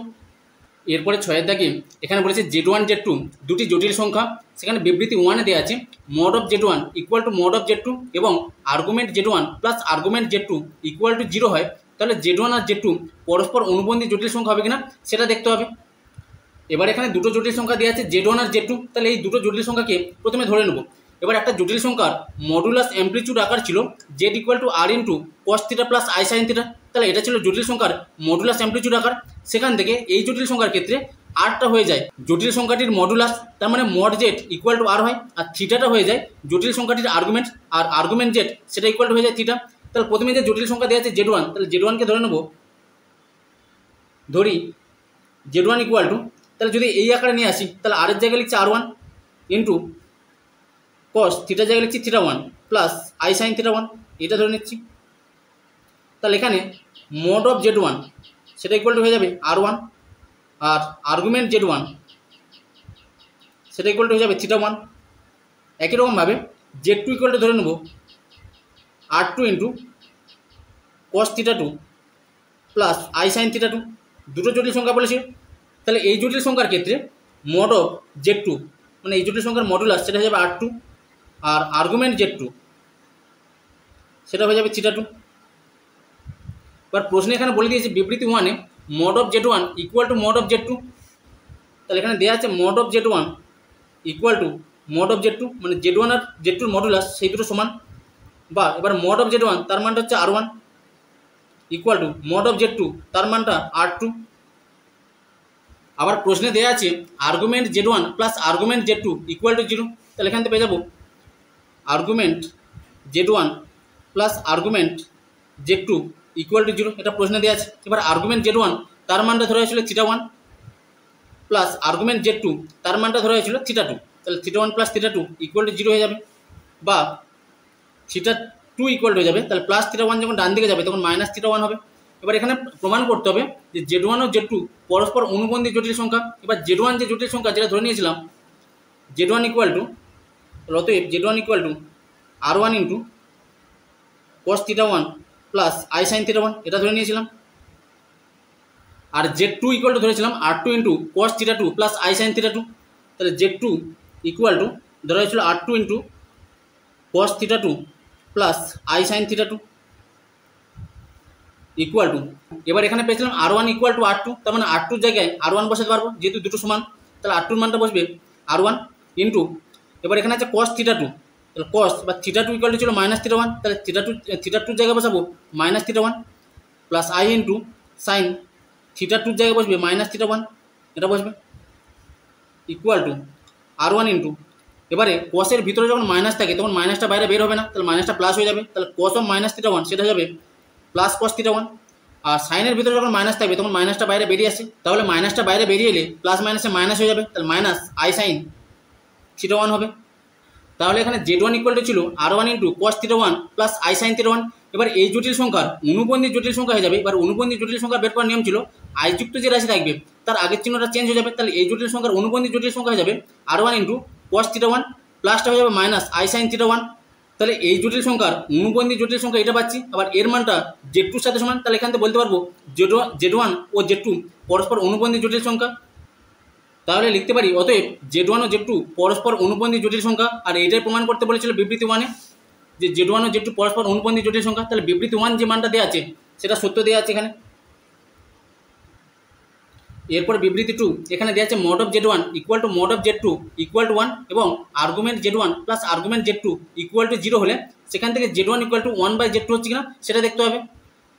এরপরে 6 দাগে এখানে বলেছে Z1 Z2 দুটি জটিল সংখ্যা, সেখানে বিবৃতি 1-এ দেওয়া আছে mod of Z1 equal to mod of Z2 of argument Z1 plus argument Z2 equal two 0 হয়, তাহলে Z1 আর Z2 পরস্পর অনুবন্ধী জটিল সংখ্যা হবে কিনা সেটা দেখতে হবে। এবার এখানে দুটো জটিল সংখ্যা দেওয়া আছে Z1 আর Z2, তাহলে এই দুটো জটিল সংখ্যাকে প্রথমে ধরে নেব। এবার একটা জটিল সংখ্যার মডুলাস অ্যামপ্লিটিউড আকার ছিল Z equal to R into cos theta plus I sine theta, তাহলে এটা ছিল জটিল সংখ্যার মডুলাস অ্যামপ্লিটিউড আকার। সেখান থেকে এই জটিল সংখ্যার ক্ষেত্রে আরটা হয়ে যায় জটিল সংখ্যাটির মডুলাস, তার মানে মড জেড ইকুয়াল টু আর হয়, আর থিটাটা হয়ে যায় জটিল সংখ্যাটির আর্গুমেন্ট, আর আর্গুমেন্ট জেড সেটা ইকুয়াল টু হয়ে যায় থিটা। তাহলে প্রথমে যে জটিল সংখ্যা দেওয়া আছে Z1, তাহলে Z1কে ধরে নেব, ধরি Z1 ইকুয়াল টু, তাহলে যদি এই আকারে নিয়ে আসি তাহলে আর এর জায়গায় লিখছি R1 ইন্টু কস থিটার জায়গায় লিখছি θ1 প্লাস আই সাইন θ1, এটা ধরে নিচ্ছি। তাহলে এখানে mod অফ Z1 সেটা ইকুয়াল টু হয়ে যাবে R1, আর আর্গুমেন্ট Z1 সেটা ইকুয়াল টু হয়ে যাবে θ1। একই রকমভাবে Z2 ইকুয়াল টু ধরে নেব R2 into cos θ2 plus I sine θ2, দুটো জটিল সংখ্যা বলেছে। তাহলে এই জটিল সংখ্যার ক্ষেত্রে mod অফ Z2 মানে এই জটিল সংখ্যার মডুলাস সেটা হয়ে যাবে R2, আর আর্গুমেন্ট Z2 সেটা হয়ে যাবে θ2। এবার প্রশ্নে এখানে বলে দিয়েছে বিবৃতি 1-এ mod of Z1 equal to mod of Z2, তাহলে এখানে দেওয়া আছে mod of Z1 equal to mod of Z2, মানে Z1 আর Z2 মডুলাস সেই দুটো সমান, বা এবার mod অফ Z1 তার মানটা হচ্ছে R1 equal to mod of Z2 তার মানটা R2। আবার প্রশ্নে দেওয়া আছে argument Z1 plus argument Z2 equal two 0, তাহলে এখান থেকে পেয়ে যাবো argument Z1 plus argument Z2 equal two 0, এটা প্রশ্নে দেওয়া আছে। এবার আর্গুমেন্ট Z1 তার মানটা ধরা হয়েছিল θ1 প্লাস আর্গুমেন্ট Z2 তার মানটা ধরা হয়েছিল θ2, তাহলে θ1 প্লাস θ2 ইকুয়াল টু 0 হয়ে যাবে, বা θ2 ইকুয়াল হয়ে যাবে, তাহলে প্লাস θ1 যখন ডান দিকে যাবে তখন মাইনাস θ1 হবে। এবার এখানে প্রমাণ করতে হবে যে Z1 ও Z2 পরস্পর অনুবন্ধী জটিল সংখ্যা। এবার Z1 যে জটিল সংখ্যা যেটা ধরে নিয়েছিলাম Z1 ইকুয়াল টু, অতএব Z1 equal to R1 into cos θ1 plus I sine θ1, এটা ধরে নিয়েছিলাম। আর Z2 ইকুয়াল টু ধরেছিলাম R2 into cos θ2 plus I sine θ2, তাহলে Z2 ইকুয়াল টু ধরা হয়েছিল R2 into cos θ2 plus I sine θ2 equal to, এবার এখানে পেয়েছিলাম R1 ইকুয়াল টু R2, তার মানে R2 জায়গায় R1 বসাতে পারবো যেহেতু দুটো সমান, তাহলে R2 মানটা বসবে R1 ইন্টু, এবার এখানে আছে কস θ2, তাহলে কস বা θ2 ইকুয়াল টু ছিল মাইনাস θ1, তাহলে θ2 জায়গায় বসাবো minus θ1 plus I into sine θ2 জায়গায় বসবে মাইনাস θ1, এটা বসবে ইকুয়াল টু R1 ইন্টু, এবারে কসের ভিতরে যখন মাইনাস থাকে তখন মাইনাসটা বাইরে বের হবে না, তাহলে মাইনাসটা প্লাস হয়ে যাবে, তাহলে কস অফ মাইনাস θ1 সেটা যাবে প্লাস কস θ1, আর সাইনের ভিতরে যখন মাইনাস থাকবে তখন মাইনাসটা বাইরে বেরিয়ে আসে, তাহলে মাইনাসটা বাইরে বেরিয়ে এলে প্লাস মাইনাসে মাইনাস হয়ে যাবে, তাহলে মাইনাস আই সাইন θ1 হবে। তাহলে এখানে Z1 ইকুয়াল টু ছিল R1 into cos θ1 plus I sine θ1। এবার এই জটিল সংখ্যার অনুবন্ধী জটিল সংখ্যা হয়ে যাবে। এবার অনুবন্ধী জটিল সংখ্যা বের করার নিয়ম ছিল আই যুক্ত যে রাশি থাকবে তার আগের চিহ্নটা চেঞ্জ হয়ে যাবে, তাহলে এই জটিল সংখ্যার অনুবন্ধী জটিল সংখ্যা হয়ে যাবে R1 ইন্টু কস θ1 প্লাসটা হয়ে যাবে মাইনাস আই সাইন θ1। তাহলে এই জটিল সংখ্যার অনুবন্ধী জটিল সংখ্যা এটা পাচ্ছি, আবার এর মানটা Z2-র সাথে সমান, তাহলে এখান থেকে বলতে পারবো Z1 ও Z2 পরস্পর অনুবন্ধী জটিল সংখ্যা। তাহলে লিখতে পারি অতএব Z1 ও Z2 পরস্পর অনুবন্ধী জটিল সংখ্যা, আর এইটাই প্রমাণ করতে বলেছিল বিবৃতি 1-এ যে Z1 ও Z2 পরস্পর অনুবন্ধী জটিল সংখ্যা। তাহলে বিবৃতি 1 যে মানটা দেওয়া আছে সেটা সত্য দেওয়া আছে এখানে। এরপর বিবৃতি 2 এখানে দেওয়া আছে mod of Z1 equal to mod of Z2 equal to 1 এবং argument Z1 plus argument Z2 equal two 0 হলে সেখান থেকে Z1 ইকুয়াল টু 1/Z2 হচ্ছে কিনা সেটা দেখতে হবে।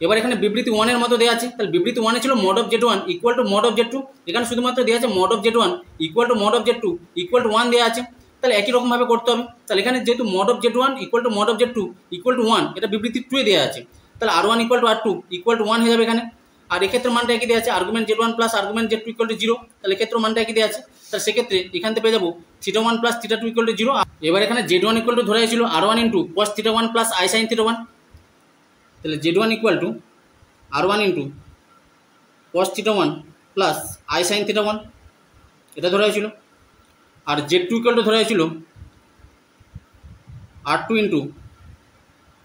এবার এখানে বিবৃতি 1-এর মতো দেওয়া আছে, তাহলে বিবৃতি 1-এ ছিল mod of Z1 equal to mod of Z2, এখানে শুধুমাত্র দেওয়া আছে mod of Z1 equal to mod of Z2 equal to 1 দেওয়া আছে, তাহলে একই রকমভাবে করতে হবে। তাহলে এখানে যেহেতু mod of Z1 equal to mod of Z2 equal to 1 এটা বিবৃতি 2-এ দেওয়া আছে, তাহলে R1 equal to R2 equal to 1 হয়ে যাবে এখানে। আর এক্ষেত্রে মানটা একই দেওয়া আছে argument Z1 plus argument Z2 equal two 0, তাহলে এক্ষেত্রে মানটা একই দেওয়া আছে, তাহলে সেক্ষেত্রে এখান থেকে পেয়ে যাবো θ1 প্লাস θ2 ইকুয়াল টু 0। এবার এখানে Z1 ইকুয়াল টু ধরা হয়েছিল R1 into cos θ1 plus I sine θ1, তাহলে Z1 equal to R1 into cos θ1 plus I sine θ1 এটা ধরা হয়েছিল। আর Z2 ইকুয়াল টু ধরা হয়েছিল R2 into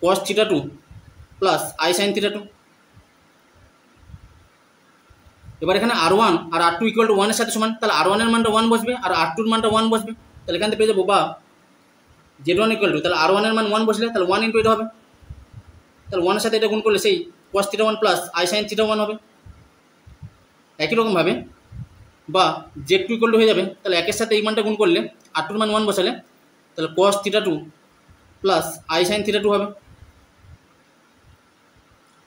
cos θ2 plus I sine θ2। এবার এখানে R1 R R2 equal to 1 এর সাথে সমান, তাহলে R1 এর মানটা 1 বসবে আর R2 এর মানটা 1 বসবে, তাহলে এখান থেকে পেয়ে যাবো বা Z1 ইকুয়াল টু, তাহলে R1 এর মান 1 বসলে তাহলে 1 ইন্টু এটা হবে, তাহলে 1 এর সাথে এটা গুণ করলে সেই cos θ1 প্লাস I sin θ1 হবে। একই রকমভাবে বা Z2 ইকুয়াল টু হয়ে যাবে, তাহলে একের সাথে এই মানটা গুণ করলে R2 এর মান 1 বসালে তাহলে cos θ2 প্লাস I sin θ2 হবে।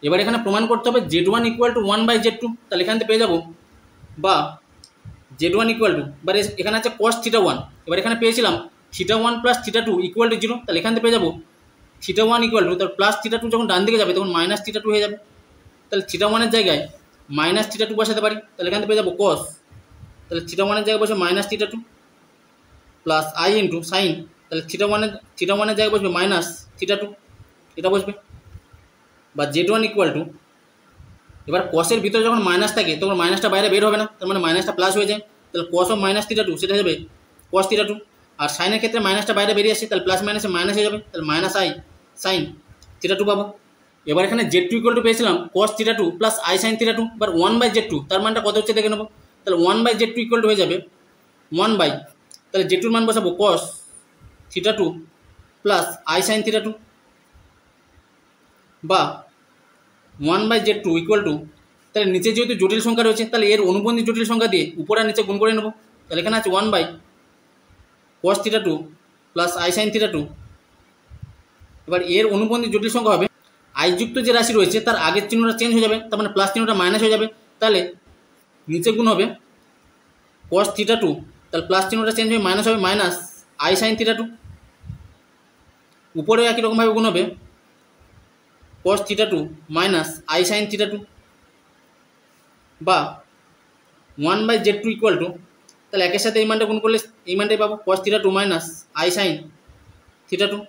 এবার এখানে প্রমাণ করতে হবে Z1 ইকুয়াল টু 1/Z2, তাহলে এখান থেকে পেয়ে যাবো বা Z1 ইকুয়াল টু, এবার এখানে আছে cos θ1, এবার এখানে পেয়েছিলাম θ1 প্লাস θ2 ইকুয়াল টু 0, তাহলে এখান থেকে পেয়ে যাবো θ1 ইকুয়াল টু, তাহলে প্লাস θ2 যখন ডান দিকে যাবে তখন মাইনাস θ2 হয়ে যাবে, তাহলে θ1 এর জায়গায় মাইনাস θ2 বসাতে পারি, তাহলে এখান থেকে পেয়ে যাবো cos, তাহলে θ1 এর জায়গায় বসে minus θ2 plus I into sine, তাহলে θ1 এর জায়গায় বসবে মাইনাস θ2, এটা বসবে বা Z1 ইকুয়াল টু, এবার কসের ভিতরে যখন মাইনাস থাকে তখন মাইনাসটা বাইরে বের হবে না, তার মানে মাইনাসটা প্লাস হয়ে যায়, তাহলে cos অফ মাইনাস θ2 সেটা হয়ে যাবে cos θ2, আর সাইনের ক্ষেত্রে মাইনাসটা বাইরে বেরিয়ে আসছে, তাহলে প্লাস মাইনাসে মাইনাস হয়ে যাবে, তাহলে মাইনাস I সাইন θ2 পাবো। এবার এখানে Z2 ইকুয়াল টু পেয়েছিলাম cos θ2 প্লাস I sin θ2, এবার 1/Z2 তার মানটা কত হচ্ছে দেখে নেবো, তাহলে 1/Z2 ইকুয়াল টু হয়ে যাবে 1 বাই, তাহলে Z2 এর মান বসাবো cos θ2 প্লাস I sin θ2 বা 1/Z2 ইকুয়াল টু, তাহলে নিচে যেহেতু জটিল সংখ্যা রয়েছে তাহলে এর অনুবন্ধী জটিল সংখ্যা দিয়ে উপর আর নিচে গুণ করে নেব, তাহলে এখানে আছে 1/cos θ2 প্লাস I sin θ2, এবার এর অনুবন্ধী জটিল সংখ্যা হবে I যুক্ত যে রাশি রয়েছে তার আগের চিহ্নটা চেঞ্জ হয়ে যাবে, তার মানে প্লাস চিহ্নটা মাইনাস হয়ে যাবে, তাহলে নিচে গুণ হবে cos θ2, তাহলে প্লাস চিহ্নটা চেঞ্জ হয়ে মাইনাস হবে মাইনাস I sin θ2, উপরেও একই রকমভাবে গুণ হবে cos θ2 মাইনাস I sin θ2 বা 1/Z2 ইকুয়াল টু, তাহলে একের সাথে এই মানটা গুণ করলে এই মানটাই পাবো cos θ2 মাইনাস I sin θ2,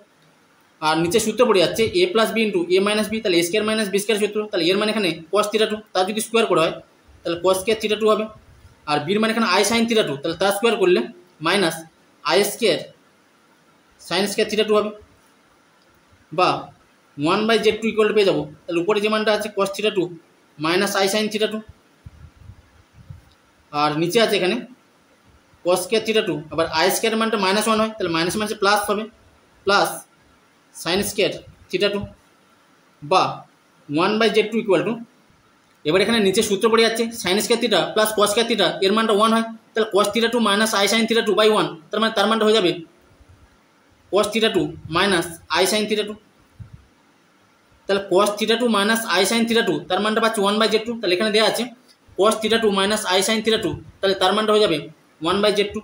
আর নিচে সূত্র পড়ে যাচ্ছে a plus b into a minus b, তাহলে a square minus b square সূত্র, তাহলে এর মানে এখানে cos θ2 তার যদি স্কোয়ার করা হয় তাহলে cos স্কোয়ার θ2 হবে, আর বির মানে এখানে I sin θ2, তাহলে তার স্কোয়ার করলে minus I square sin square θ2 হবে বা 1/Z2 ইকুয়াল টু পেয়ে যাবো, তাহলে উপরে যে মানটা আছে cos θ2 মাইনাস I sin θ2, আর নিচে আছে এখানে cos স্কোয়ার θ2, আবার I স্কোয়ার মানটা -1 হয়, তাহলে মাইনাস মাইনাসে প্লাস হবে প্লাস sin স্কোয়ার θ2 বা 1/Z2 ইকুয়াল টু, এবার এখানে নিচে সূত্র পড়ে যাচ্ছে sin square θ plus cos square θ, এর মানটা 1 হয়, তাহলে cos θ2 minus I sin θ2 by 1, তার মানটা হয়ে যাবে cos θ2 মাইনাস I sin θ2, তাহলে cos θ2 মাইনাস I sin θ2 তার মানটা পাচ্ছি 1/Z2, তাহলে এখানে দেওয়া আছে cos θ2 মাইনাস I sin θ2, তাহলে তার মানটা হয়ে যাবে 1/Z2,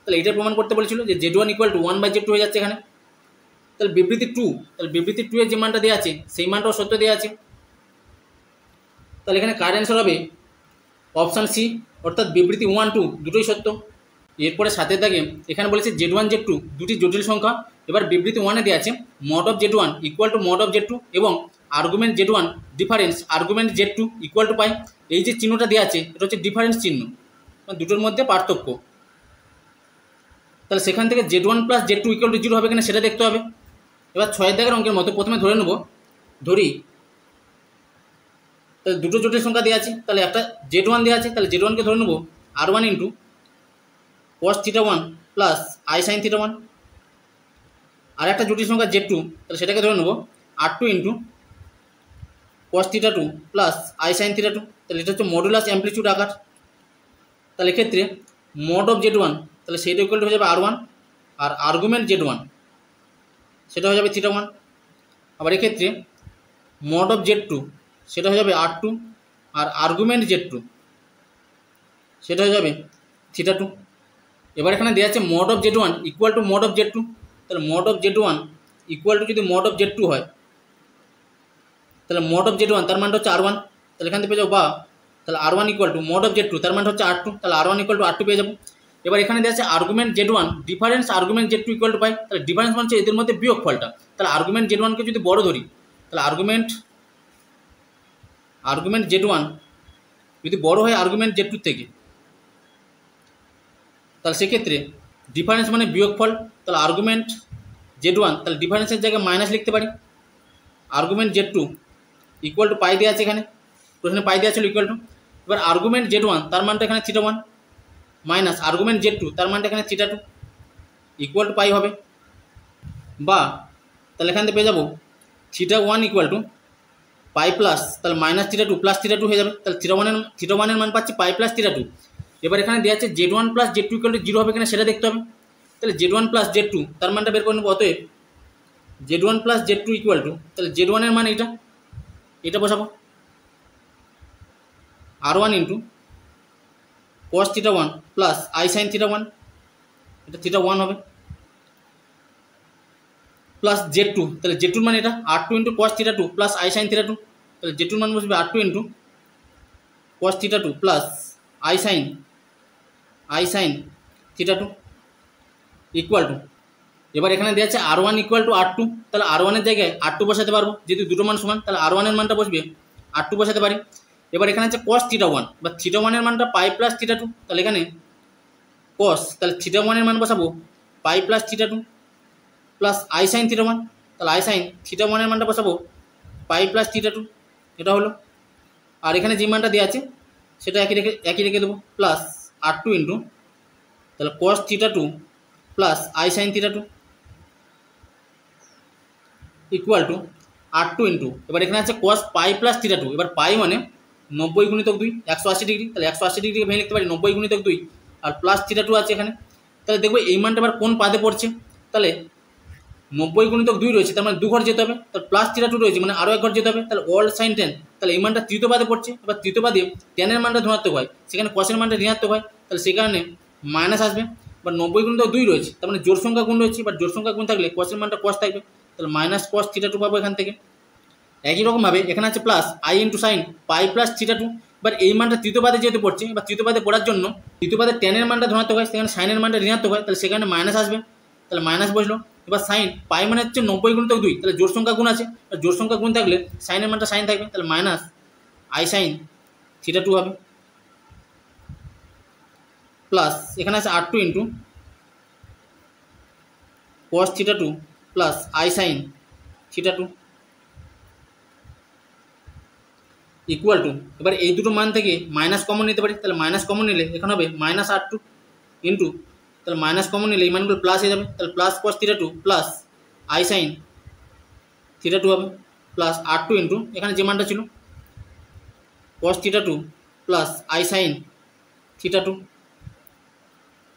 তাহলে এটা প্রমাণ করতে বলেছিল যে Z1 ইকুয়াল টু 1/Z2 হয়ে যাচ্ছে এখানে, তাহলে বিবৃতি 2, তাহলে বিবৃতি 2 এর যে মানটা দেওয়া আছে সেই মানটাও সত্য দেওয়া আছে, তাহলে এখানে কারেন্ট অ্যান্সার হবে অপশান সি, অর্থাৎ বিবৃতি 1, 2 দুটোই সত্য। এরপরে সাথে থাকে এখানে বলেছে Z1 Z2 দুটি জটিল সংখ্যা, এবার বিবৃতি 1 এ দেওয়া আছে mod of Z1 equal to mod to Z2 of argument Z1 difference argument Z2 equal to pi, এই যে চিহ্নটা দেওয়া আছে এটা হচ্ছে ডিফারেন্স চিহ্ন, মানে দুটোর মধ্যে পার্থক্য, তাহলে সেখান থেকে Z1 plus Z2 equal two 0 হবে কিনা সেটা দেখতে হবে। এবার 6 দাগের অঙ্কের মতো প্রথমে ধরে নেব, ধরি তাহলে দুটো জটিল সংখ্যা দেওয়া আছে, তাহলে একটা Z1 দেওয়া আছে, তাহলে Z1 কে ধরে নেব R1 into cos θ1 plus I sin θ1, আর একটা জটিল সংখ্যা Z2, তাহলে সেটাকে ধরে নেব R2 into cos θ2 plus I sin θ2, তাহলে এটা হচ্ছে মডুলাস অ্যামপ্লিটিউড আকার, তাহলে এক্ষেত্রে মড অফ Z1 তাহলে সেইটা ইকুয়াল টু হয়ে যাবে R1, আর আর্গুমেন্ট Z1 সেটা হয়ে যাবে θ1, আবার এক্ষেত্রে মড অফ Z2 সেটা হয়ে যাবে R2, আর আর্গুমেন্ট Z2 সেটা হয়ে যাবে θ2। এবার এখানে দেওয়া আছে mod of Z1 equal to mod to Z2, তাহলে mod of Z1 equal to যদি মড অফ Z2 হয় তাহলে মড অফ Z1 তার মানটা হচ্ছে R1, তাহলে এখান থেকে পেয়ে যাবো বা তাহলে R1 equal to mod to Z2 তার মানটা হচ্ছে R2, তাহলে R1 ইকুয়াল টু R2 পেয়ে যাবো। এবার এখানে দেওয়া আছে argument Z1 difference argument Z2 equal to pi, তাহলে ডিফারেন্স মানে হচ্ছে এদের মধ্যে বিয়োগ ফলটা, তাহলে আর্গুমেন্ট Z1 কে যদি বড় ধরি তাহলে আর্গুমেন্ট Z1 যদি বড় হয় আর্গুমেন্ট Z2 থেকে, তাহলে সেক্ষেত্রে ডিফারেন্স মানে বিয়োগফল, তাহলে আর্গুমেন্ট Z1 তাহলে ডিফারেন্সের জায়গায় মাইনাস লিখতে পারি, argument Z2 equal to pi দেওয়া আছে, এখানে প্রশ্নে পাই দেওয়া ছিল ইকুয়াল টু, এবার আর্গুমেন্ট জেড ওয়ান তার মানটা এখানে theta one minus argument Z two তার মানটা এখানে theta two equal to pi হবে, বা তাহলে এখান থেকে পেয়ে যাবো theta one equal to pi plus তাহলে minus theta two plus theta two হয়ে যাবে। তাহলে থিটা ওয়ানের মান পাচ্ছি পাই প্লাস থিটা টু। এবার এখানে দেওয়া আছে Z one plus Z two equal to zero হবে কিনা সেটা দেখতে হবে। তাহলে Z one plus Z two তার মানটা বের করে নেবো। অতএব Z one plus Z two equal to তাহলে জেড ওয়ানের মান এটা বসাবো r one into cos theta one plus I sine theta one, এটা থিটা ওয়ান হবে, প্লাস জেড টু তাহলে জেড টুর মান এটা r two into cos theta two plus I sine theta two, তাহলে জেড টুর মান বসবে r two into cos theta two plus I sine theta two equal to. এবার এখানে দেওয়া আছে r one equal to r two, তাহলে r ওয়ানের জায়গায় আর টু বসাতে পারবো, যেহেতু দুটো মান সমান তাহলে আর ওয়ানের মানটা বসবে আর টু বসাতে পারি। এবার এখানে আছে কস থিটা ওয়ান বা থিটা ওয়ানের মানটা পাই প্লাস থিটা টু, তাহলে এখানে কস তাহলে থিটা ওয়ানের মান বসাবো pi plus theta two plus I sine theta one, তাহলে আই সাইন থিটা ওয়ানের মানটা বসাবো পাই প্লাস থিটা টু, এটা হলো। আর এখানে যে মানটা দেওয়া আছে সেটা একই রেখে দেবো, প্লাস আর টু ইন্টু তাহলে cos theta two plus I sine theta two equal to r two into এবার এখানে আছে cos pi plus theta two. এবার পাই মানে 90 গুণিতক 2 180 ডিগ্রি, তাহলে 180 ডিগ্রিকে ভেঙে লিখতে পারি 90 গুণিতক 2 আর প্লাস থিটা টু আছে এখানে। তাহলে দেখবো এই মানটা এবার কোন পাদে পড়ছে, তাহলে 90 গুণিতক 2 রয়েছে তার মানে দু ঘর যেতে হবে, তাহলে প্লাস থিটা টু রয়েছে মানে আরও এক ঘর যেতে হবে, তাহলে অল সাইন টেন, তাহলে এই মানটা তৃতীয় পাদে পড়ছে। এবার তৃতীয় পাদে টেনের মানটা ধনাত্মক হয়, সেখানে কসের মানটা ঋণাত্মক হয়, তাহলে সেই কারণে মাইনাস আসবে। এবার 90 গুণিতক 2 রয়েছে তার মানে জোর সংখ্যা গুণ রয়েছে, এবার জোর সংখ্যা গুণ থাকলে কসের মানটা কস থাকবে, তাহলে মাইনাস কস থিটা টু পাবো এখান থেকে। একই রকমভাবে এখানে আছে plus I into sine pi plus theta two, এবার এই মানটা তৃতীয় পাদে যেহেতু পড়ছে, এবার তৃতীয় পাদে পড়ার জন্য তৃতীয় পাদে টেনের মানটা ধনাত্মক হয়, সেখানে সাইনের মানটা ঋণাত্মক হয়, তাহলে সেখানে মাইনাস আসবে, তাহলে মাইনাস বসলো। এবার সাইন পাই মানে হচ্ছে 90 গুণিতক 2, তাহলে জোর সংখ্যা গুণ আছে, জোর সংখ্যা গুণ থাকলে সাইনের মানটা সাইন থাকবে, তাহলে minus I sine theta two হবে, প্লাস এখানে আছে r two into cos theta two plus I sine theta two equal to. এবার এই দুটো মান থেকে মাইনাস কমন নিতে পারি, তাহলে মাইনাস কমন নিলে এখানে হবে মাইনাস আর টু ইন্টু তাহলে মাইনাস কমন নিলে এই মানগুলো প্লাস হয়ে যাবে, তাহলে plus cos theta two plus I sine theta two হবে, প্লাস আর টু ইন্টু এখানে যে মানটা ছিল cos theta two plus I sine theta two.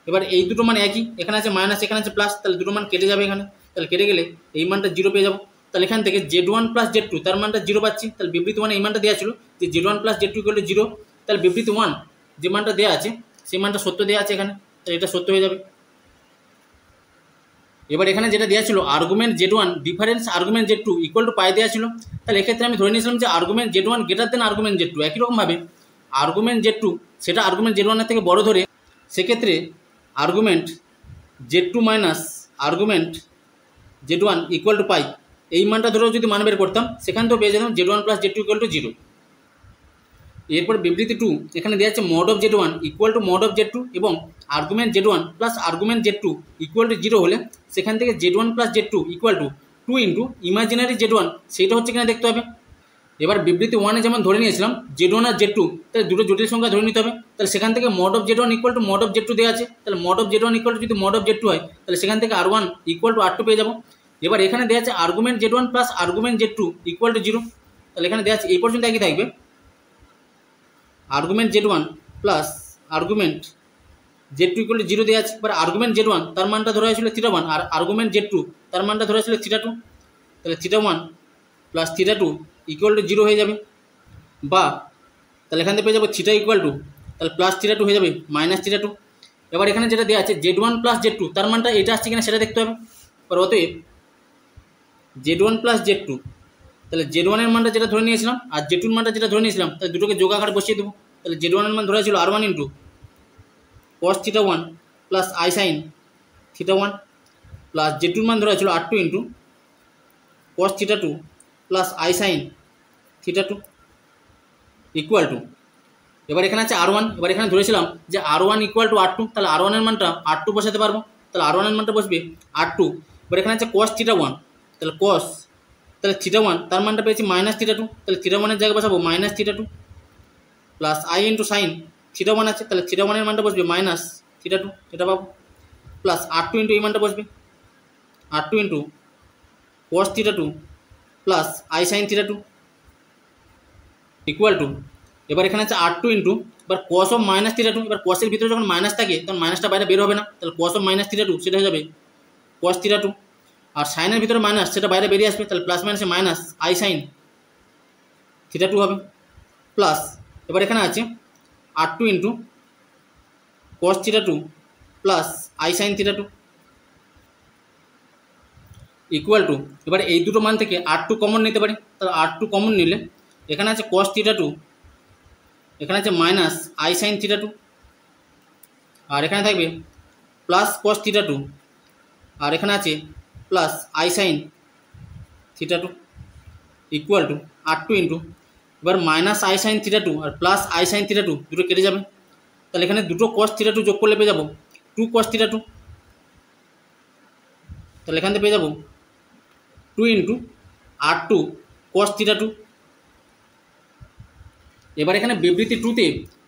এবার এই দুটো মান একই, এখানে আছে মাইনাস এখানে আছে প্লাস, তাহলে দুটো মান কেটে যাবে এখানে, তাহলে কেটে গেলে এই মানটা জিরো পেয়ে যাবো। তাহলে এখান থেকে Z one plus Z two তার মানটা জিরো পাচ্ছি, তাহলে বিবৃতি ওয়ান এই মানটা দেওয়া ছিল যে z one plus Z two equal to zero, তাহলে বিবৃতি ওয়ান যে মানটা দেওয়া আছে সেই মানটা সত্য দেওয়া আছে এখানে, তাহলে এটা সত্য হয়ে যাবে। এবার এখানে যেটা দেওয়া ছিল argument Z one difference argument Z two equal to pi দেওয়া ছিল, তাহলে এক্ষেত্রে আমি ধরে নিয়েছিলাম যে argument Z one greater than argument Z two. একই রকমভাবে আর্গুমেন্ট জেড টু সেটা আর্গুমেন্ট জেড ওয়ানের থেকে বড় ধরে সেক্ষেত্রে argument Z two minus argument Z one equal to pi এই মানটা ধরেও যদি মান বের করতাম সেখান থেকেও পেয়ে যেতাম Z one plus Z two equal to zero. এরপর বিবৃতি টু এখানে দেওয়া আছে mod of Z one equal two mod of Z two এবং argument Z one plus argument Z two equal to zero হলে সেখান থেকে Z one plus Z two equal to two into imaginary Z one সেইটা হচ্ছে কিনা দেখতে হবে। এবার বিবৃতি ওয়ানে যেমন ধরে নিয়েছিলাম জেড ওয়ান আর জেড টু, তাহলে দুটো জটিল সংখ্যা ধরে নিতে হবে, তাহলে সেখান থেকে mod of Z one equal two mod of Z two দেওয়া আছে, তাহলে mod of Z one equal to যদি মড অফ জেড টু হয় তাহলে সেখান থেকে r one equal to r two পেয়ে যাবো। এবার এখানে দেওয়া আছে argument Z one plus argument Z two equal to zero, তাহলে এখানে দেওয়া আছে এই পর্যন্ত একই থাকবে argument Z one plus argument Z two equal to zero দেওয়া আছে। এবার আর্গুমেন্ট জেড ওয়ান তার মানটা ধরা হয়েছিল থিটা ওয়ান আর আর্গুমেন্ট জেড টু তার মানটা ধরা হয়েছিল থিটা টু, তাহলে theta one plus theta two equal to zero হয়ে যাবে, বা তাহলে এখান থেকে পেয়ে যাবো থিটা ইকুয়াল টু তাহলে প্লাস থিটা টু হয়ে যাবে মাইনাস থিটা টু। এবার এখানে যেটা দেওয়া আছে Z one plus Z two তার মানটা এটা আসছে কিনা সেটা দেখতে হবে। এবার অতএব Z one plus Z two তাহলে জেড ওয়ানের মানটা যেটা ধরে নিয়েছিলাম আর জেড টুর মানটা যেটা ধরে নিয়েছিলাম তাহলে দুটোকে যোগ আকারে বসিয়ে দেবো, তাহলে জেড ওয়ানের মান ধরা ছিল r one into cos theta one plus I sine theta one plus Z টুর মান ধরা ছিল r two into cos theta two plus I sine theta two equal to. এবার এখানে আছে আর ওয়ান, এবার এখানে ধরেছিলাম যে r one equal to r two, তাহলে আর ওয়ানের মানটা আর টু বসাতে পারবো, তাহলে আর ওয়ানের মানটা বসবে আর টু। এবার এখানে আছে কস থিটা ওয়ান তাহলে কস তাহলে থিটা ওয়ান তার মানটা পেয়েছি মাইনাস থিটা টু, তাহলে থিটা ওয়ানের জায়গায় বসাবো minus theta two plus I into sine theta one আছে, তাহলে থিটা ওয়ানের মানটা বসবে মাইনাস থিটা টু, এটা পাবো। প্লাস আর টু ইন্টু এই মানটা বসবে r two into cos theta two plus I sine theta two equal to, এবার এখানে আছে আর টু ইন্টু এবার cos of minus theta two. এবার কসের ভিতরে যখন মাইনাস থাকে তখন মাইনাসটা বাইরে বের হবে না, তাহলে cos of minus theta two সেটা হয়ে যাবে কস থিটা টু। আর সাইনের ভিতরে মাইনাস সেটা বাইরে বেরিয়ে আসবে, তাহলে প্লাস মাইনাসে minus I sine theta two হবে। প্লাস এবার এখানে আছে r two into cos theta two plus I sine theta two equal to, এবার এই দুটো মান থেকে আর টু কমন নিতে পারি, তাহলে আর টু কমন নিলে এখানে আছে কস থিটা টু, এখানে আছে minus I sine theta two, আর এখানে থাকবে প্লাস কস থিটা টু, আর এখানে আছে plus I sine theta two equal to r two into এবার minus I sine theta two আর plus I sine theta two দুটো কেটে যাবে, তাহলে এখানে দুটো কস থিটা টু যোগ করলে পেয়ে যাবো টু কস থিটা টু, তাহলে এখান থেকে পেয়ে যাবো two into r two cos theta two. এবার এখানে বিবৃতি টুতে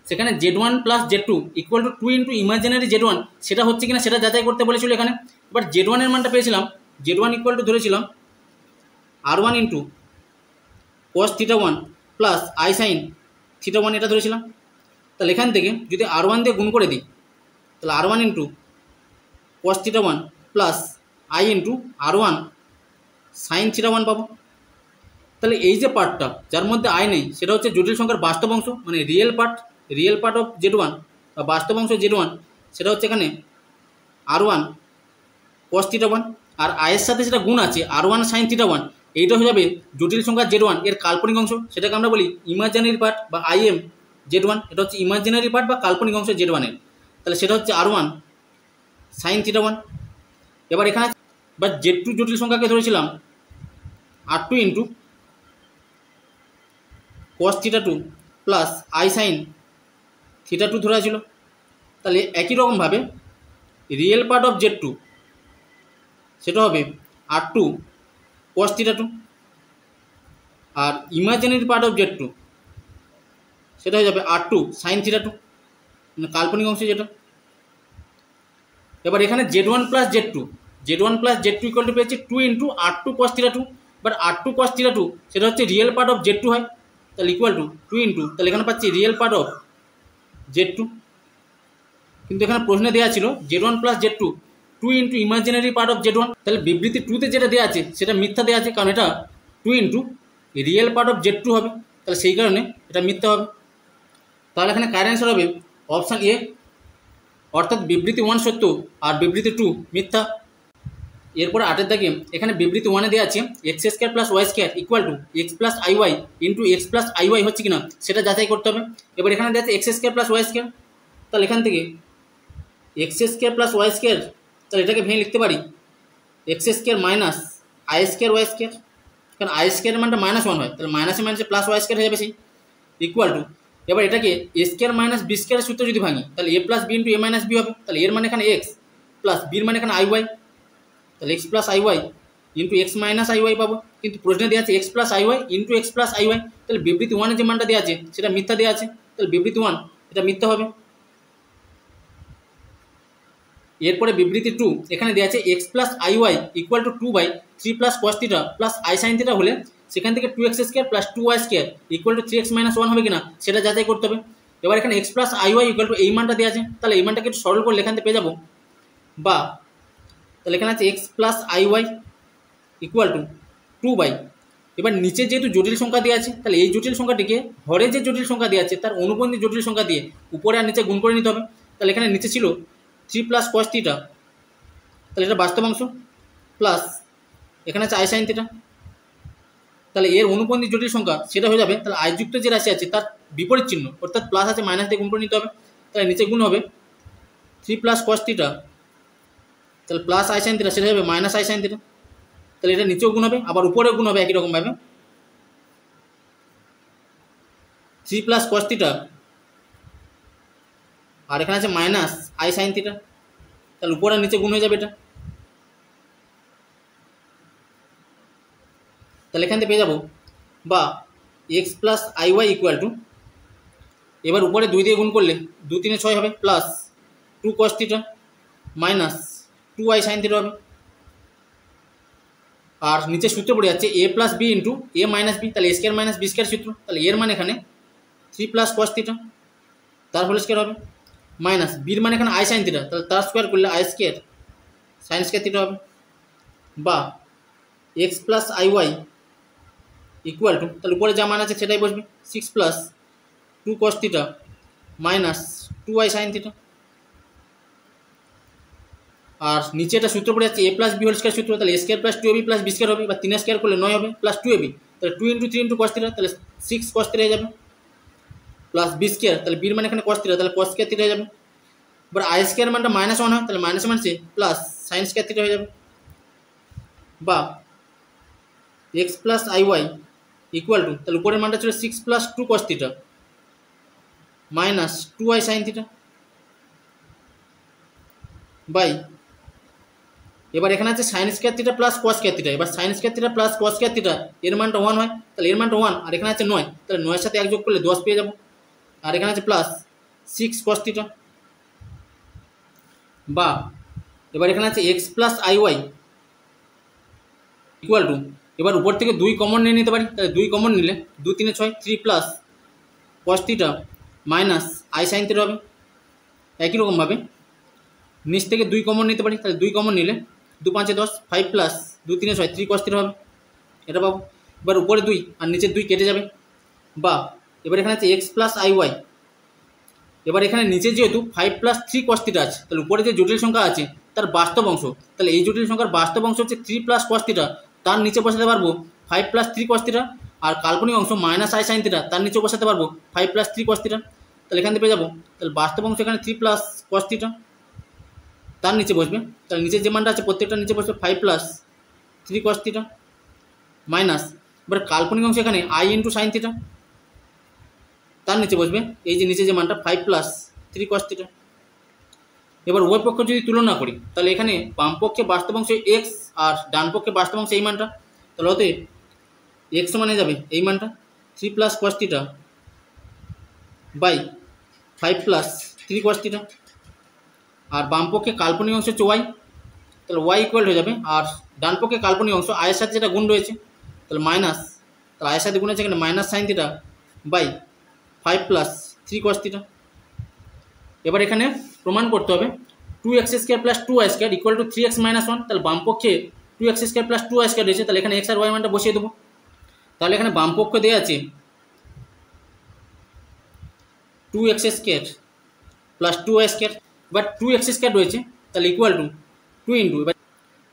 সেখানে z one plus Z two equal to two into imaginary Z one সেটা হচ্ছে কিনা সেটা যাচাই করতে বলেছিল এখানে। এবার জেড ওয়ানের মানটা পেয়েছিলাম, জেড ওয়ান ইকুয়াল টু ধরেছিলাম r one into cos theta one plus I sine theta one এটা ধরেছিলাম, তাহলে এখান থেকে যদি আর ওয়ান দিয়ে গুণ করে দিই তাহলে r one into cos theta one plus I into r one sine theta one পাবো। তাহলে এই যে পার্টটা যার মধ্যে আই নেই সেটা হচ্ছে জটিল সংখ্যার বাস্তব অংশ, মানে real part of Z one বা বাস্তব অংশ জেড ওয়ান, সেটা হচ্ছে এখানে আর ওয়ান কস থিটা ওয়ান, আর আয়ের সাথে সেটা গুণ আছে r one sine theta one, এইটা হয়ে যাবে জটিল সংখ্যা জেড ওয়ান এর কাল্পনিক অংশ, সেটাকে আমরা বলি ইমাজিনারি পার্ট বা আইএম জেড ওয়ান, এটা হচ্ছে ইমাজিনারি পার্ট বা কাল্পনিক অংশ জেড ওয়ানের, তাহলে সেটা হচ্ছে r one sine theta one. এবার এখানে বা জেড টু জটিল সংখ্যাকে ধরেছিলাম r two into cos theta two plus I sine theta two ধরা ছিল, তাহলে একই রকমভাবে real part of Z two সেটা হবে r two cos theta two, আর imaginary part of Z two সেটা হয়ে যাবে r two sine theta two, মানে কাল্পনিক অংশ যেটা। এবার এখানে Z one plus Z two equal to পেয়েছি two into r two cos theta two, but r two cos theta two সেটা হচ্ছে real part of Z two হয়, তাহলে ইকুয়াল টু টু ইন্টু তাহলে এখানে পাচ্ছি real part of Z two, কিন্তু এখানে প্রশ্নে দেওয়া ছিল z one plus Z two two into imaginary part of Z one, তাহলে বিবৃতি টুতে যেটা দেওয়া আছে সেটা মিথ্যা দেওয়া আছে, কারণ এটা two into real part of Z two হবে, তাহলে সেই কারণে এটা মিথ্যা হবে। তাহলে এখানে কারেন্ট অ্যান্সার হবে অপশান এ, অর্থাৎ বিবৃতি ওয়ান সত্য আর বিবৃতি টু মিথ্যা। এরপরে আটের দাগে এখানে বিবৃতি ওয়ানে দেওয়া আছে x square plus Y square equal to x plus I y into x plus I y হচ্ছে কিনা সেটা যাচাই করতে হবে। এবার এখানে দেওয়া আছে x square plus Y square, তাহলে এখান থেকে x square plus Y square, তাহলে এটাকে ভেঙে লিখতে পারি x square minus i square y square, কারণ আই স্কোয়ারের মানটা মাইনাস ওয়ান হয়, তাহলে মাইনাসে মাইনাসে প্লাস ওয়াই স্কোয়ার হয়ে যাবে সেই ইকুয়াল টু। এবার এটাকে এ স্কোয়ার মাইনাস বি স্কোয়ারের সূত্রে যদি ভাঙি তাহলে A plus b into a minus B হবে, তাহলে এর মানে এখানে এক্স প্লাস বির মানে এখানে আই ওয়াই, তাহলে x plus I y into x minus I y পাবো, কিন্তু প্রশ্নে দেওয়া আছে x plus I y into x plus I Y, তাহলে বিবৃতি ওয়ানের যে মানটা দেওয়া আছে সেটা মিথ্যা দেওয়া আছে, তাহলে বিবৃতি ওয়ান এটা মিথ্যা হবে। এরপরে বিবৃতি টু এখানে দেওয়া আছে x plus I Y equal to two by three plus cos theta plus I sine theta হলে সেখান থেকে two x square plus two y square equal to three x minus one হবে কিনা সেটা যাচাই করতে হবে। এবার এখানে x plus I Y equal to এই মানটা দেওয়া আছে, তাহলে এই মানটাকে একটু সরল করে এখান থেকে পেয়ে যাবো, বা তাহলে এখানে আছে x plus I Y equal to two by, এবার নিচে যেহেতু জটিল সংখ্যা দেওয়া আছে তাহলে এই জটিল সংখ্যাটিকে হরে যে জটিল সংখ্যা দেওয়া আছে তার অনুবন্ধী জটিল সংখ্যা দিয়ে উপরে আর নিচে গুণ করে নিতে হবে, তাহলে এখানে নিচে ছিল থ্রি প্লাস কস থিটা, তাহলে এটা বাস্তব অংশ প্লাস এখানে আছে আই সাইন থিটা, তাহলে এর অনুবন্ধী জটিল সংখ্যা সেটা হয়ে যাবে, তাহলে আয়যুক্ত যে রাশি আছে তার বিপরীত চিহ্ন অর্থাৎ প্লাস আছে মাইনাস দিয়ে গুণ করে নিতে হবে, তাহলে নিচে গুণ হবে থ্রি প্লাস কস থিটা, তাহলে প্লাস আই সাইন থিটা সেটা হবে মাইনাস আই সাইন থিটা, তাহলে এটা নিচেও গুণ হবে আবার উপরেও গুণ হবে একই রকমভাবে থ্রি প্লাস কস থিটা, আর এখানে আছে মাইনাস আই সাইন থিটা, তাহলে উপরে নিচে গুণ হয়ে যাবে এটা, তাহলে এখান থেকে পেয়ে যাবো বা x plus I Y equal to এবার উপরে 2 দিয়ে গুণ করলে 2 3 6 হবে, plus 2 cos theta minus 2i sin theta হবে। আর নিচে সূত্র পড়ে যাচ্ছে a plus b into a minus b, তাহলে এ স্কোয়ার মাইনাস বি স্কোয়ার সূত্র, তাহলে এর মানে এখানে 3 প্লাস cos থিটা তার হোল স্কোয়ার হবে, মাইনাস বির মানে এখানে আই সাইন থিটা, তাহলে তার স্কোয়ার করলে I square sine square theta হবে, বা x plus I Y equal to, তাহলে উপরে যা মান আছে সেটাই বসবে, 6 plus 2 cos theta minus 2i sine theta. আর নিচে একটা সূত্র পড়ে যাচ্ছে এ প্লাস বি হোল স্কোয়ার সূত্র, তাহলে এ square plus 2ab plus B square হবে, বা 3 স্কোয়ার করলে 9 হবে, প্লাস 2ab, তাহলে 2 ইন্টু 3 ইন্টু cos থিটা, তাহলে 6 cos থিটা হয়ে যাবে, প্লাস বি স্কোয়ার, তাহলে বির মানে এখানে cos থিটা, তাহলে cos স্কোয়ার থিটা হয়ে যাবে। এবার আই স্কোয়ার মানটা -1 হয়, তাহলে মাইনাস মানছে প্লাস সাইন স্কোয়ার থিটা হয়ে যাবে, বা x plus I Y equal to, তাহলে উপরের মানটা ছিল 6 plus 2 cos theta minus 2i sine theta, by এবার এখানে আছে sine square theta plus cos square theta, এবার sine square theta plus cos square theta এর মানটা 1 হয়, তাহলে এর মানটা 1, আর এখানে আছে 9, তাহলে 9 এর সাথে 1 যোগ করলে 10 পেয়ে যাব, আর এখানে আছে প্লাস 6 cos থিটা, বা এবার এখানে আছে x plus I Y equal to, এবার উপর থেকে 2 কমন নিয়ে নিতে পারি, তাহলে 2 কমন নিলে 2 3 6 3 plus cos theta minus I sine theta হবে। একই রকমভাবে নিচ থেকে 2 কমন নিতে পারি, তাহলে 2 কমন নিলে 2 5 10 5 প্লাস 2 3 6 3 cos থিটা হবে, এটা পাবো। এবার উপরে 2 আর নিচে 2 কেটে যাবে, বা এবার এখানে আছে এক্স প্লাস আই ওয়াই, এবার এখানে নিচে যেহেতু 5 প্লাস 3 cos থিটা আছে, তাহলে উপরে যে জটিল সংখ্যা আছে তার বাস্তব অংশ, তাহলে এই জটিল সংখ্যার বাস্তব অংশ হচ্ছে 3 প্লাস cos থিটা, তার নিচে বসাতে পারবো 5 প্লাস 3 cos থিটা, আর কাল্পনিক অংশ মাইনাস আই সাইন থিটা, তার নিচে বসাতে পারবো 5 প্লাস 3 cos থিটা, তাহলে এখান থেকে পেয়ে যাবো, তাহলে বাস্তব অংশ এখানে 3 প্লাস cos থিটা, তার নিচে বসবে, তাহলে নিচে যে মানটা আছে প্রত্যেকটা নিচে বসবে 5 প্লাস 3 cos থিটা মাইনাস, এবার কাল্পনিক অংশ এখানে আই ইন্টু সাইন থিটা, তার নিচে বসবে এই যে নিচে যে মানটা 5 প্লাস 3 cos থিটা। এবার উভয় পক্ষ যদি তুলনা করি, তাহলে এখানে বাম পক্ষে বাস্তব অংশ এক্স আর ডান পক্ষে বাস্তব অংশ এই মানটা, তাহলে অতএব এক্স মানে যাবে এই মানটা 3 plus cos theta by 5 plus 3 cos theta, আর বাম পক্ষে কাল্পনিক অংশ হচ্ছে ওয়াই, তাহলে ওয়াই ইকুয়াল হয়ে যাবে, আর ডান পক্ষে কাল্পনিক অংশ আয়ের সাথে যেটা গুণ রয়েছে, তাহলে মাইনাস, তাহলে আয়ের সাথে গুণ আছে এখানে minus sine theta by 5 plus 3 cos theta. এবার এখানে প্রমাণ করতে হবে 2x square plus 2y square equal to 3x minus 1, তাহলে বাম পক্ষে 2x square plus 2y square রয়েছে, তাহলে এখানে x আর y মানটা বসিয়ে দেবো, তাহলে এখানে বাম পক্ষ দেওয়া আছে 2x square plus 2y square, এবার 2x স্কোয়ার রয়েছে, তাহলে ইকুয়াল টু 2 ইন্টু এবার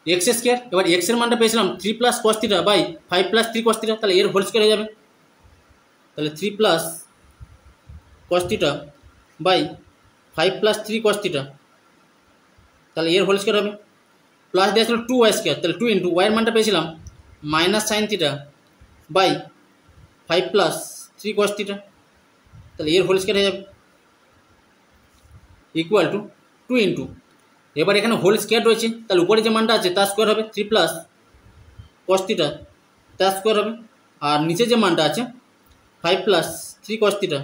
এক্স স্কোয়ার, এবার এক্স এর মানটা পেয়েছিলাম 3 plus cos theta by 5 plus 3 cos theta, তাহলে এর হোল স্কোয়ার হয়ে যাবে, তাহলে 3 plus cos theta by 5 plus 3 cos theta, তাহলে এর হোল স্কোয়ার হবে, প্লাস দেওয়া ছিল 2y স্কোয়ার, তাহলে 2 ইন্টু ওয়াইয়ের মানটা পেয়েছিলাম minus sine theta by 5 plus 3 cos theta, তাহলে এর হোল স্কোয়ার হয়ে যাবে ইকুয়াল টু 2 ইন্টু, এবার এখানে হোল স্কোয়ার রয়েছে, তাহলে উপরে যে মানটা আছে তার স্কোয়ার হবে 3 প্লাস cos থিটা তার স্কোয়ার হবে, আর নিচে যে মানটা আছে 5 প্লাস 3 cos থিটা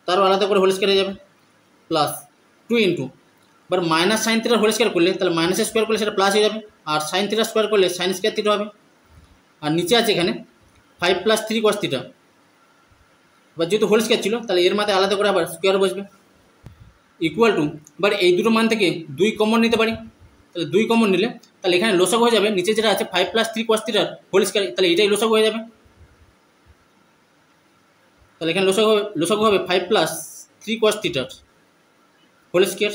তারও আলাদা করে হোল স্কোয়ার হয়ে যাবে, প্লাস 2 ইন্টু, এবার মাইনাস সাইন থিটার হোল স্কোয়ার করলে তাহলে মাইনাসের স্কোয়ার করলে সেটা প্লাস হয়ে যাবে, আর সাইন থিটার স্কোয়ার করলে সাইন স্কোয়ার থিটা হবে, আর নিচে আছে এখানে 5 প্লাস 3 cos থিটা, এবার যেহেতু হোল স্কোয়ার ছিল তাহলে এর মাথায় আলাদা করে আবার স্কোয়ার বসবে, ইকুয়াল টু, এবার এই দুটো মান থেকে 2 কমন নিতে পারি, তাহলে 2 কমন নিলে তাহলে এখানে লসাগু হয়ে যাবে, নিচে যেটা আছে 5 প্লাস 3 cos থিটার হোল স্কোয়ার, তাহলে এটাই লসাগু হয়ে যাবে, তাহলে এখানে লসাগু হবে 5 প্লাস 3 cos থিটার হোল স্কোয়ার,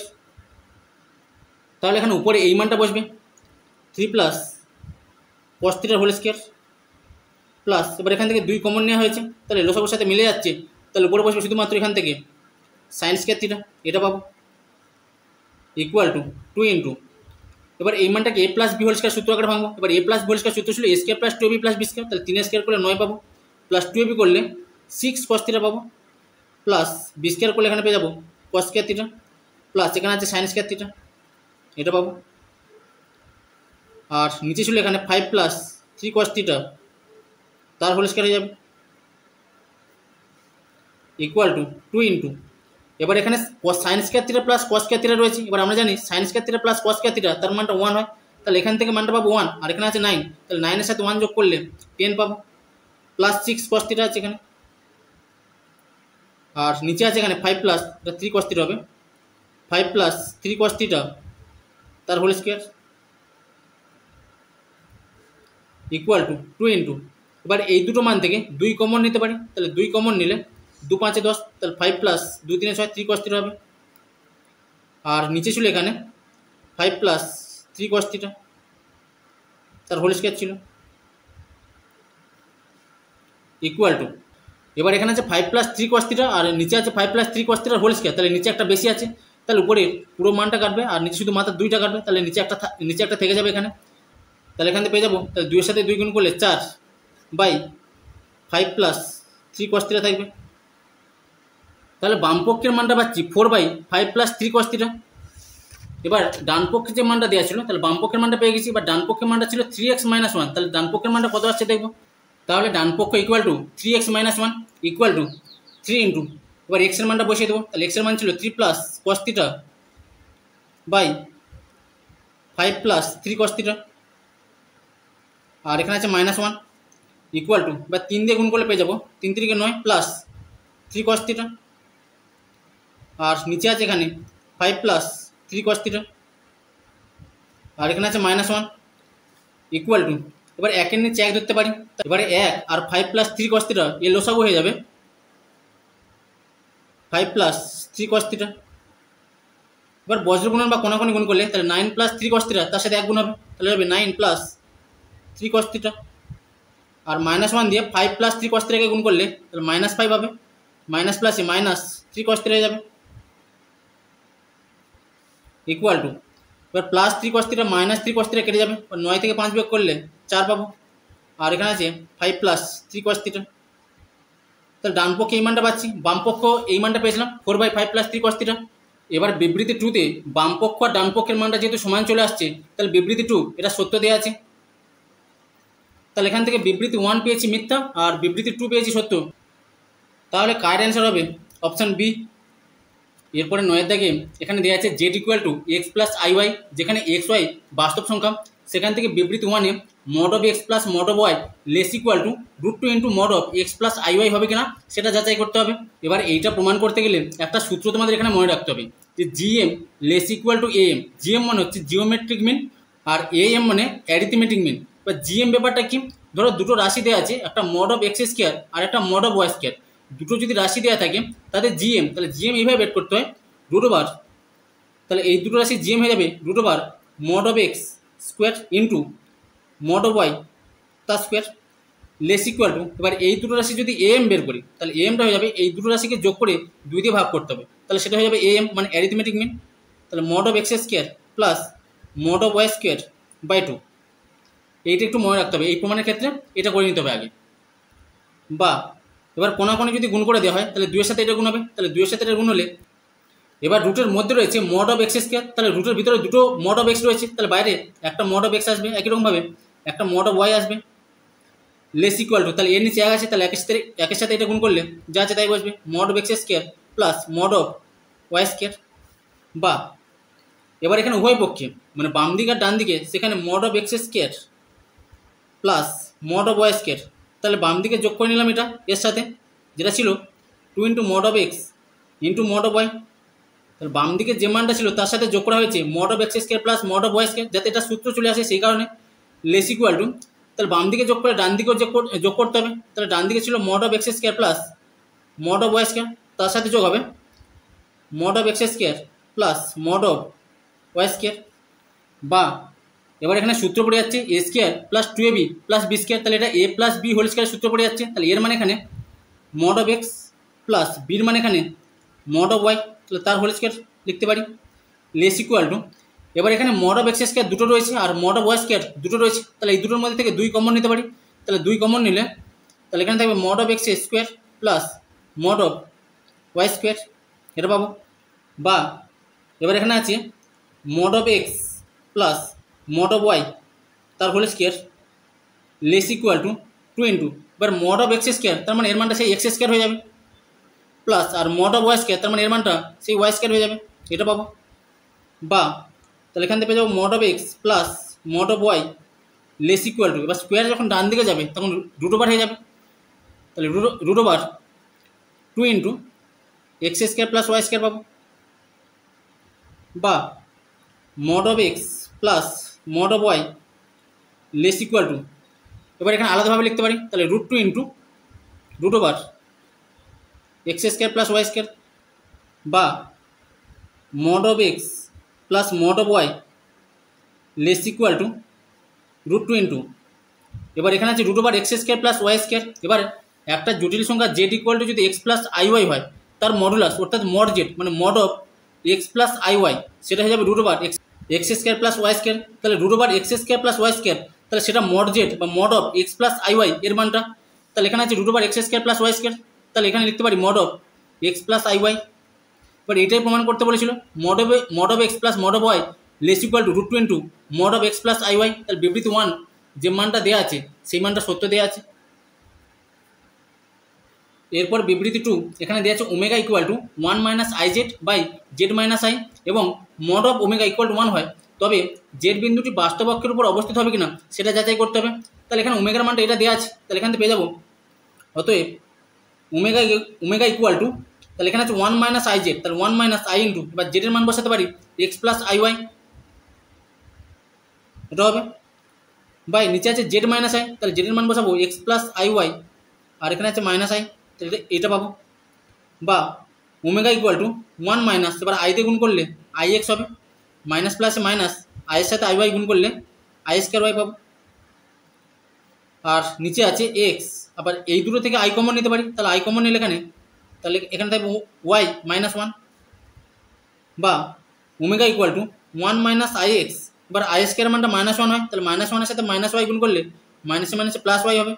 তাহলে এখানে উপরে এই মানটা বসবে 3 প্লাস cos থিটার হোল স্কোয়ার, প্লাস এবার এখান থেকে 2 কমন নেওয়া হয়েছে, তাহলে লসাগুর সাথে মিলে যাচ্ছে, তাহলে উপরে বসবে শুধুমাত্র এখান থেকে সাইন স্কোয়ার থিটা, এটা পাবো ইকুয়াল টু 2 ইন্টু, এবার এই মানটাকে a plus B whole square সূত্র আকারে ভাঙবো, এবার a plus B whole square সূত্র ছিল a square plus 2ab plus B square, তাহলে 3 স্কোয়ার করলে 9 পাবো, প্লাস 2ab করলে 6 cos থিটা পাবো, প্লাস বি স্কোয়ার করলে এখানে পেয়ে যাবো cos স্কোয়ার থিটা, প্লাস এখানে আছে সাইন স্কোয়ার থিটা, এটা পাবো, আর নিচে ছিল এখানে 5 প্লাস 3 cos থিটা তার হোল স্কোয়ার হয়ে যাবে, ইকুয়াল টু 2 ইন্টু, এবার এখানে sine square theta plus cos square theta রয়েছে। এবার আমরা জানি sine square theta plus cos square theta তার মানটা 1 হয়, তাহলে এখান থেকে মানটা পাবো 1, আর এখানে আছে 9, তাহলে 9 এর সাথে 1 যোগ করলে 10 পাবো, প্লাস 6 কস থিটা আছে এখানে, আর নিচে আছে এখানে 5 প্লাস 3 কস থিটা হবে, 5 প্লাস 3 কস থিটা তার whole square equal to 2 into, এবার এই দুটো মান থেকে 2 কমন নিতে পারি, তাহলে 2 কমন নিলে 2 5 10, তাহলে 5 প্লাস 2 3 6 3 কস থিটা হবে, আর নিচে ছিল এখানে 5 প্লাস 3 কস থিটা তার হোল স্কয়ার ছিল ইকুয়াল টু, এবার এখানে আছে 5 প্লাস 3 কস থিটা আর নিচে আছে 5 প্লাস 3 কস থিটার হোল স্কয়ার, তাহলে নিচে একটা বেশি আছে, তাহলে উপরে পুরো মানটা কাটবে আর নিচে শুধু মাত্র 2টা কাটবে, তাহলে নিচে একটা থেকে যাবে এখানে, তাহলে এখান থেকে পেয়ে যাবো, তাহলে 2 এর সাথে 2 গুণ করলে 4 বাই 5 প্লাস 3 কস থিটা থাকবে, তাহলে বাম পক্ষের মানটা পাচ্ছি 4/5 প্লাস 3 কস থিটা। এবার ডান পক্ষে যে মানটা দেওয়া ছিল, তাহলে বাম পক্ষের মানটা পেয়ে গেছি, এবার ডান পক্ষের মানটা ছিল 3x - 1, তাহলে ডান পক্ষের মানটা কত আসছে দেখবো, তাহলে ডান পক্ষ equal to 3x - 1 equal two 3 into, এবার এক্সের মানটা বসিয়ে দেবো, তাহলে এক্সের মান ছিল 3 plus cos theta by 5 plus 3 কস থিটা, আর এখানে আছে -1 ইকুয়াল টু, বা 3 দিয়ে গুণ করলে পেয়ে যাবো 3 3 9 প্লাস 3 কস থিটা, আর নিচে আছে এখানে 5 প্লাস 3 কস থিটা, আর এখানে আছে -1 ইকুয়াল টু, এবার 1 এর নিচে 1 ধরতে পারি, এবারে 1 আর 5 প্লাস 3 কস থিটা এর লসাগু হয়ে যাবে 5 প্লাস 3 কস থিটা, এবার বজ্র গুণন বা কোনাকুনি গুণ করলে তাহলে 9 প্লাস 3 কস থিটা তার সাথে 1 গুণ হবে, তাহলে হবে 9 প্লাস 3 কস থিটা, আর -1 দিয়ে 5 প্লাস 3 কস থিটাকে গুণ করলে তাহলে -5 হবে, মাইনাস প্লাসে -3 কস থিটা হয়ে যাবে ইকুয়াল টু, এবার plus 3 cos theta -3 cos theta কেটে যাবে, 9 থেকে 5 বিয়োগ করলে 4 পাবো, আর এখানে আছে 5 প্লাস 3 কস থিটা, তাহলে ডান পক্ষে এই মানটা পাচ্ছি, বাম পক্ষ এই মানটা পেয়েছিলাম 4/5 প্লাস 3 কস থিটা। এবার বিবৃতি 2তে বাম পক্ষ আর ডান পক্ষের মানটা যেহেতু সমান চলে আসছে, তাহলে বিবৃতি 2 এটা সত্য দেওয়া আছে, তাহলে এখান থেকে বিবৃতি 1 পেয়েছি মিথ্যা আর বিবৃতি 2 পেয়েছি সত্য, তাহলে কার অ্যান্সার হবে অপশান বি। এরপরে 9 দাগে এখানে দেওয়া আছে Z equal to x plus I Y, যেখানে এক্স ওয়াই বাস্তব সংখ্যা, সেখান থেকে বিবৃতি 1-এ mod of x plus mod of Y less equal to √2 into mod of x plus I Y হবে কিনা সেটা যাচাই করতে হবে। এবার এইটা প্রমাণ করতে গেলে একটা সূত্র তোমাদের এখানে মনে রাখতে হবে যে GM less equal two am, GM মানে হচ্ছে জিওমেট্রিক মিন আর এএম মানে অ্যারিথমেটিক মিন। এবার জিএম ব্যাপারটা কি, ধরো দুটো রাশি দেওয়া আছে, একটা মড অফ এক্স স্কোয়ার আর একটা মড অফ ওয়াই স্কোয়ার, দুটো যদি রাশি দেওয়া থাকে তাদের জিএম, তাহলে জিএম এইভাবে বের করতে হয় √, তাহলে এই দুটো রাশি জিএম হয়ে যাবে √, mod of X square into mod of Y তার স্কোয়ার লেস ইকুয়াল টু, এবার এই দুটো রাশি যদি এএম বের করি তাহলে এএমটা হয়ে যাবে এই দুটো রাশিকে যোগ করে 2 দিয়ে ভাগ করতে হবে, তাহলে সেটা হয়ে যাবে এএম মানে অ্যারিথমেটিক মিন, তাহলে mod of X square plus mod of Y square by 2, এইটা একটু মনে রাখতে হবে, এই প্রমাণের ক্ষেত্রে এটা করে নিতে হবে আগে। বা এবার কোনাকোনি যদি গুণ করে দেওয়া হয় তাহলে 2 এর সাথে এটা গুণ হবে, তাহলে 2 এর সাথে এটা গুণ হলে এবার রুটের মধ্যে রয়েছে মড অফ এক্স স্কোয়ার, তাহলে রুটের ভিতরে দুটো মড অফ এক্স রয়েছে, তাহলে বাইরে একটা মড অফ এক্স আসবে, একই রকমভাবে একটা মড অফ ওয়াই আসবে লেস ইকুয়াল টু, তাহলে এর নিচে 1 আছে, তাহলে একের সাথে এটা গুণ করলে যা আছে তাই বসবে, mod of X square plus mod of Y square. বা এবার এখানে উভয় পক্ষে মানে বাম দিক আর ডান দিকে সেখানে mod of X square plus mod of Y square, তাহলে বাম দিকে যোগ করে নিলাম এটা এর সাথে, যেটা ছিল 2 into mod of X into mod of Y, তাহলে বাম দিকে যে মানটা ছিল তার সাথে যোগ করা হয়েছে mod of X square plus mod of Y square, যাতে এটা সূত্র চলে আসে সেই কারণে লেস ইকুয়াল টু, তাহলে বাম দিকে যোগ করে ডান দিকেও যোগ করতে হবে, তাহলে ডান দিকে ছিল mod of X square plus mod of Y square, তার সাথে যোগ হবে mod of X square plus mod of Y square. বা এবার এখানে সূত্র পড়ে যাচ্ছে এ square plus 2ab plus B square, তাহলে এটা A plus B whole square সূত্র পড়ে যাচ্ছে, তাহলে এর মানে এখানে মড অফ এক্স প্লাস বির মানে এখানে মড অফ ওয়াই, তাহলে তার হোল স্কোয়ার লিখতে পারি লেস ইকুয়াল টু, এবার এখানে মড অফ এক্স স্কোয়ার দুটো রয়েছে আর মড অফ ওয়াই স্কোয়ার দুটো রয়েছে, তাহলে এই দুটোর মধ্যে থেকে 2 কমন নিতে পারি, তাহলে 2 কমন নিলে তাহলে এখানে থাকবে mod of X square plus mod of Y square, এটা পাবো। বা এবার এখানে আছে mod of x plus mod of Y তার whole square less equal to 2 into, এবার মড অফ এক্স স্কোয়ার তার মানে এর মানটা সেই এক্স স্কোয়ার হয়ে যাবে প্লাস আর মড অফ ওয়াই স্কোয়ার, তার মানে এর মানটা সেই ওয়াই স্কোয়ার হয়ে যাবে, এটা পাবো। বা তাহলে এখান থেকে পেয়ে যাবো mod of x plus mod of Y less equal to, এবার স্কোয়ার যখন ডান দিকে যাবে তখন রুট ওভার হয়ে যাবে, তাহলে root over 2 into X square plus Y square পাবো। বা mod of x plus mod of Y less equal to, এবার এখানে আলাদাভাবে লিখতে পারি, তাহলে √2 into root over X square plus Y square. বা mod of x plus mod of Y less equal to √2 into, এবার এখানে আছে root over X square plus Y square. এবার একটা জটিল সংখ্যা জেড ইকুয়াল টু যদি এক্স প্লাস আই ওয়াই হয়, তার মডুলাস অর্থাৎ মড জেড মানে mod of x plus I Y, সেটা হয়ে যাবে root over X square plus Y square. তাহলে root over X square plus Y square, তাহলে সেটা মড জেড বা mod of x plus I Y এর মানটা, তাহলে এখানে আছে root over X square plus Y square, তাহলে এখানে লিখতে পারি mod of x plus I Y. But এটাই প্রমাণ করতে বলেছিল mod of x plus mod of Y less equal to √2 into mod of x plus I Y. তাহলে বিবৃতি 1 যে মানটা দেওয়া আছে সেই মানটা সত্য দেওয়া আছে। এরপর বিবৃতি 2 এখানে দেওয়া আছে omega equal to 1 minus I Z by Z minus I, এবং mod of omega equal to 1 হয়, তবে জেড বিন্দুটি বাস্তব অক্ষের উপর অবস্থিত হবে কিনা সেটা যাচাই করতে হবে। তাহলে এখানে ওমেগার মানটা এটা দেওয়া আছে, তাহলে এখান থেকে পেয়ে যাবো অতএব ওমেগা ইকুয়াল টু, তাহলে এখানে আছে 1 মাইনাস আই জেড, তাহলে 1 মাইনাস আই ইন্টু, এবার জেডের মান বসাতে পারি এক্স প্লাস আই ওয়াই, এটা হবে। বাই নিচে আছে জেড মাইনাস আই, তাহলে জেডের মান বসাবো এক্স প্লাস আই ওয়াই, আর এখানে আছে মাইনাস আই, তাহলে এটা পাবো। বা ওমেগা ইকুয়াল টু 1 মাইনাস, এবার আই দিয়ে গুণ করলে আই এক্স হবে, মাইনাস প্লাসে মাইনাস, আইয়ের সাথে আই ওয়াই গুণ করলে আই স্কোয়ার ওয়াই পাবো। আর নিচে আছে এক্স, আবার এই দুটো থেকে আই কমন নিতে পারি, তাহলে আই কমন নিলে তাহলে এখানে থাকবে ওয়াই মাইনাস 1। বা omega equal to 1 minus i X, এবার আই স্কোয়ার মানটা -1 হয়, তাহলে -1 সাথে মাইনাস ওয়াই গুণ করলে মাইনাসে মাইনাসে প্লাস ওয়াই হবে।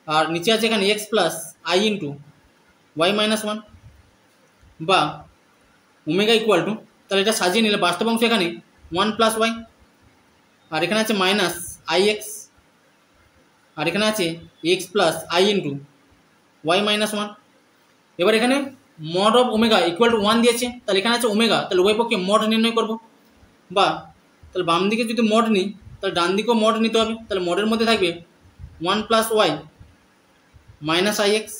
আর নিচে আছে এখানে x plus I into Y minus 1। বা ওমেগা ইকুয়াল টু, তাহলে এটা সাজিয়ে নিলে বাস্তব অংশ এখানে 1 প্লাস ওয়াই, আর এখানে আছে মাইনাস আই এক্স, আর এখানে আছে x plus I into Y minus 1। এবার এখানে mod of omega equal to 1 দিয়েছে, তাহলে এখানে আছে ওমেগা, তাহলে উভয় পক্ষে মড নির্ণয় করব। বা তাহলে বাম দিকে যদি মড নিই তাহলে ডান দিকেও মড নিতে হবে, তাহলে মডের মধ্যে থাকবে 1 plus Y minus i X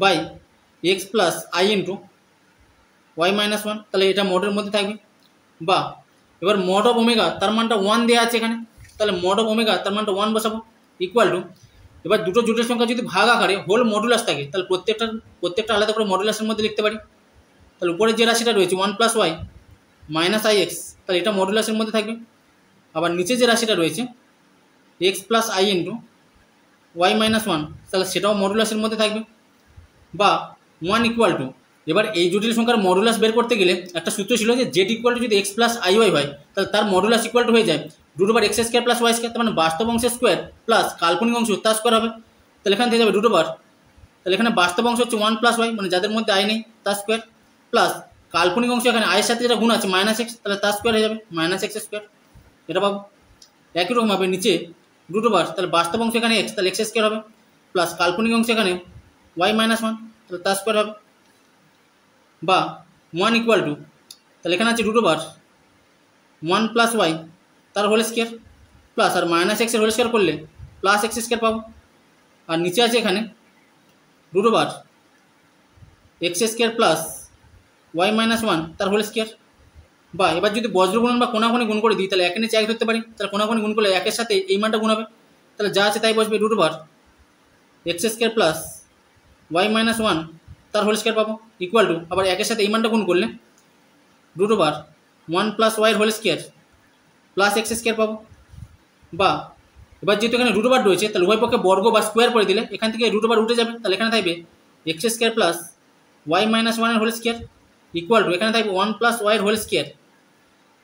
by X plus I into Y minus 1, তাহলে এটা মডের মধ্যে থাকবে। বা এবার মড অফ ওমেগা তার মানটা 1 দেওয়া আছে এখানে, তাহলে মড অফ ওমেগা তার মানটা 1 বসাবো ইকুয়াল টু, এবার দুটো জোটের সংখ্যা যদি ভাগ আকারে হোল মডুলাস থাকে তাহলে প্রত্যেকটা আলাদা করে মডুলাসের মধ্যে লিখতে পারি। তাহলে উপরে যে রাশিটা রয়েছে 1 plus Y minus i X, তাহলে এটা মডুলাসের মধ্যে থাকবে। আবার নিচে যে রাশিটা রয়েছে X plus I into Y minus 1, তাহলে সেটাও মডুলাসের মধ্যে থাকবে। বা 1 ইকুয়াল টু, এবার এই জটিল সংখ্যার মডুলাস বের করতে গেলে একটা সূত্র ছিল যে জেড ইকুয়াল টু যদি এক্স প্লাস আই ওয়াই হয় তাহলে তার মডুলাস ইকুয়াল টু হয়ে যায় root over X square plus Y square, তার মানে বাস্তব অংশের স্কোয়ার প্লাস কাল্পনিক অংশ তার স্কোয়ার হবে। তাহলে এখানে থেকে যাবে রুট ওভার, তাহলে এখানে বাস্তব অংশ হচ্ছে 1 প্লাস ওয়াই মানে যাদের মধ্যে আই নেই তার স্কোয়ার, প্লাস কাল্পনিক অংশ এখানে আয়ের সাথে যেটা গুণ আছে মাইনাস এক্স, তাহলে তার স্কোয়ার হয়ে যাবে মাইনাস এক্স স্কোয়ার, এটা পাবো। একই রকমভাবে নিচে রুট ওভার, তাহলে বাস্তব অংশ এখানে এক্স, তাহলে এক্স স্কোয়ার হবে, প্লাস কাল্পনিক অংশ এখানে ওয়াই মাইনাস 1, তাহলে তার স্কোয়ার হবে। বা 1 ইকুয়াল টু, তাহলে এখানে আছে রুট ওভার 1 প্লাস ওয়াই তার হোল স্কোয়ার, প্লাস আর মাইনাস এক্সের হোল স্কোয়ার করলে প্লাস এক্স স্কোয়ার পাবো। আর নিচে আছে এখানে root over X square plus Y minus 1 তার হোল স্কোয়ার। বা এবার যদি বজ্র গুণন বা কোনাকুনি গুণ করে দিই তাহলে একের নিচে এক ধরতে পারি, তাহলে কোনাকুনি গুণ করলে একের সাথে এই মানটা গুণ হবে, তাহলে যা আছে তাই বসবে root over X square plus Y minus 1 তার হোল স্কোয়ার পাবো ইকুয়াল টু, আবার একের সাথে এই মানটা গুণ করলে রুট ওভার 1 প্লাস ওয়াইয়ের whole square plus X square পাবো। বা এবার যেহেতু এখানে রুট ওভার রয়েছে তাহলে উভয় পক্ষে বর্গ বা স্কোয়ার করে দিলে এখান থেকে রুট ওভার উঠে যাবে, তাহলে এখানে থাকবে X square plus Y minus 1 এর হোল স্কোয়ার ইকুয়াল টু এখানে থাকবে 1 প্লাস ওয়াইয়ের whole square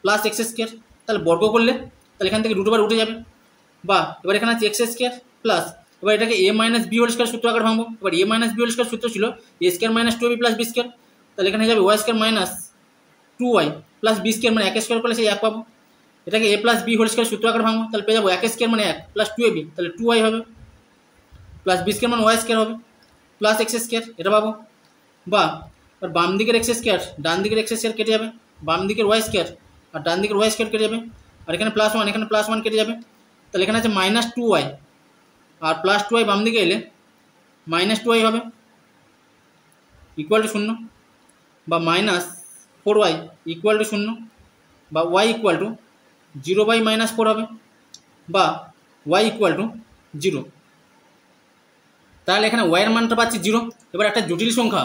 plus X square, তাহলে বর্গ করলে তাহলে এখান থেকে রুট ওভার উঠে যাবে। বা এবার এখানে আছে এক্স স্কোয়ার প্লাস, এবার এটাকে A minus B whole square সূত্র আকার ভাঙবো, এবার A minus B whole square সূত্র ছিল A square minus 2b plus B square, তাহলে এখানে যাবে Y square minus 2y plus B square মানে 1 স্কোয়ার করলে সেই 1 পাবো। এটাকে A plus B whole square সূত্র আকার ভাঙবো, তাহলে পেয়ে যাবো 1 স্কোয়ার মানে 1 প্লাস 2ab, তাহলে 2y হবে, প্লাস বি স্কোয়ার মানে ওয়াই স্কোয়ার হবে প্লাস এক্স স্কোয়ার, এটা পাবো। বা বাম দিকের এক্স স্কোয়ার ডান দিকের এক্স স্কোয়ার কেটে যাবে, বাম দিকের ওয়াই স্কোয়ার আর ডান দিকের ওয়াই স্কোয়ার কেটে যাবে, আর এখানে +1 এখানে +1 কেটে যাবে। তাহলে এখানে আছে -2y আর +2y বাম দিকে এলে -2y হবে ইকুয়াল টু 0, বা -4y ইকুয়াল টু 0, বা y ইকুয়াল টু 0/-4 হবে, বা y ইকুয়াল টু 0। তাহলে এখানে y এর মানটা পাচ্ছি 0। এবার একটা জটিল সংখ্যা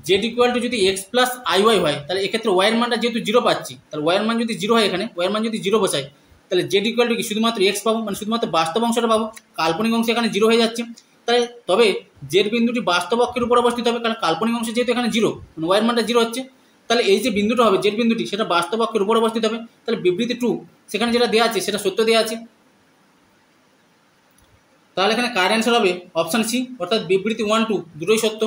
z ইকুয়াল টু যদি x প্লাস iy হয়, তাহলে এক্ষেত্রে y এর মানটা যেহেতু 0 পাচ্ছি, তাহলে y এর মান যদি 0 হয়, এখানে y এর মান যদি 0 বসাই, তাহলে z ইকুয়াল টু কি শুধুমাত্র x পাবো, মানে শুধুমাত্র বাস্তব অংশটা পাবো, কাল্পনিক অংশ এখানে 0 হয়ে যাচ্ছে। তাই তবে z বিন্দুটি বাস্তব অক্ষের উপর অবস্থিত হবে, কারণ কাল্পনিক অংশ যেহেতু এখানে 0, মানে y এর মানটা 0 হচ্ছে, তাহলে এই যে বিন্দুটা হবে z বিন্দুটি সেটা বাস্তব অক্ষের উপর অবস্থিত হবে। তাহলে বিবৃতি 2 সেখানে যেটা দেওয়া আছে সেটা সত্য দেওয়া আছে। তাহলে এখানে কারেন্ট অ্যান্সার হবে অপশান সি, অর্থাৎ বিবৃতি 1, 2 দুটোই সত্য।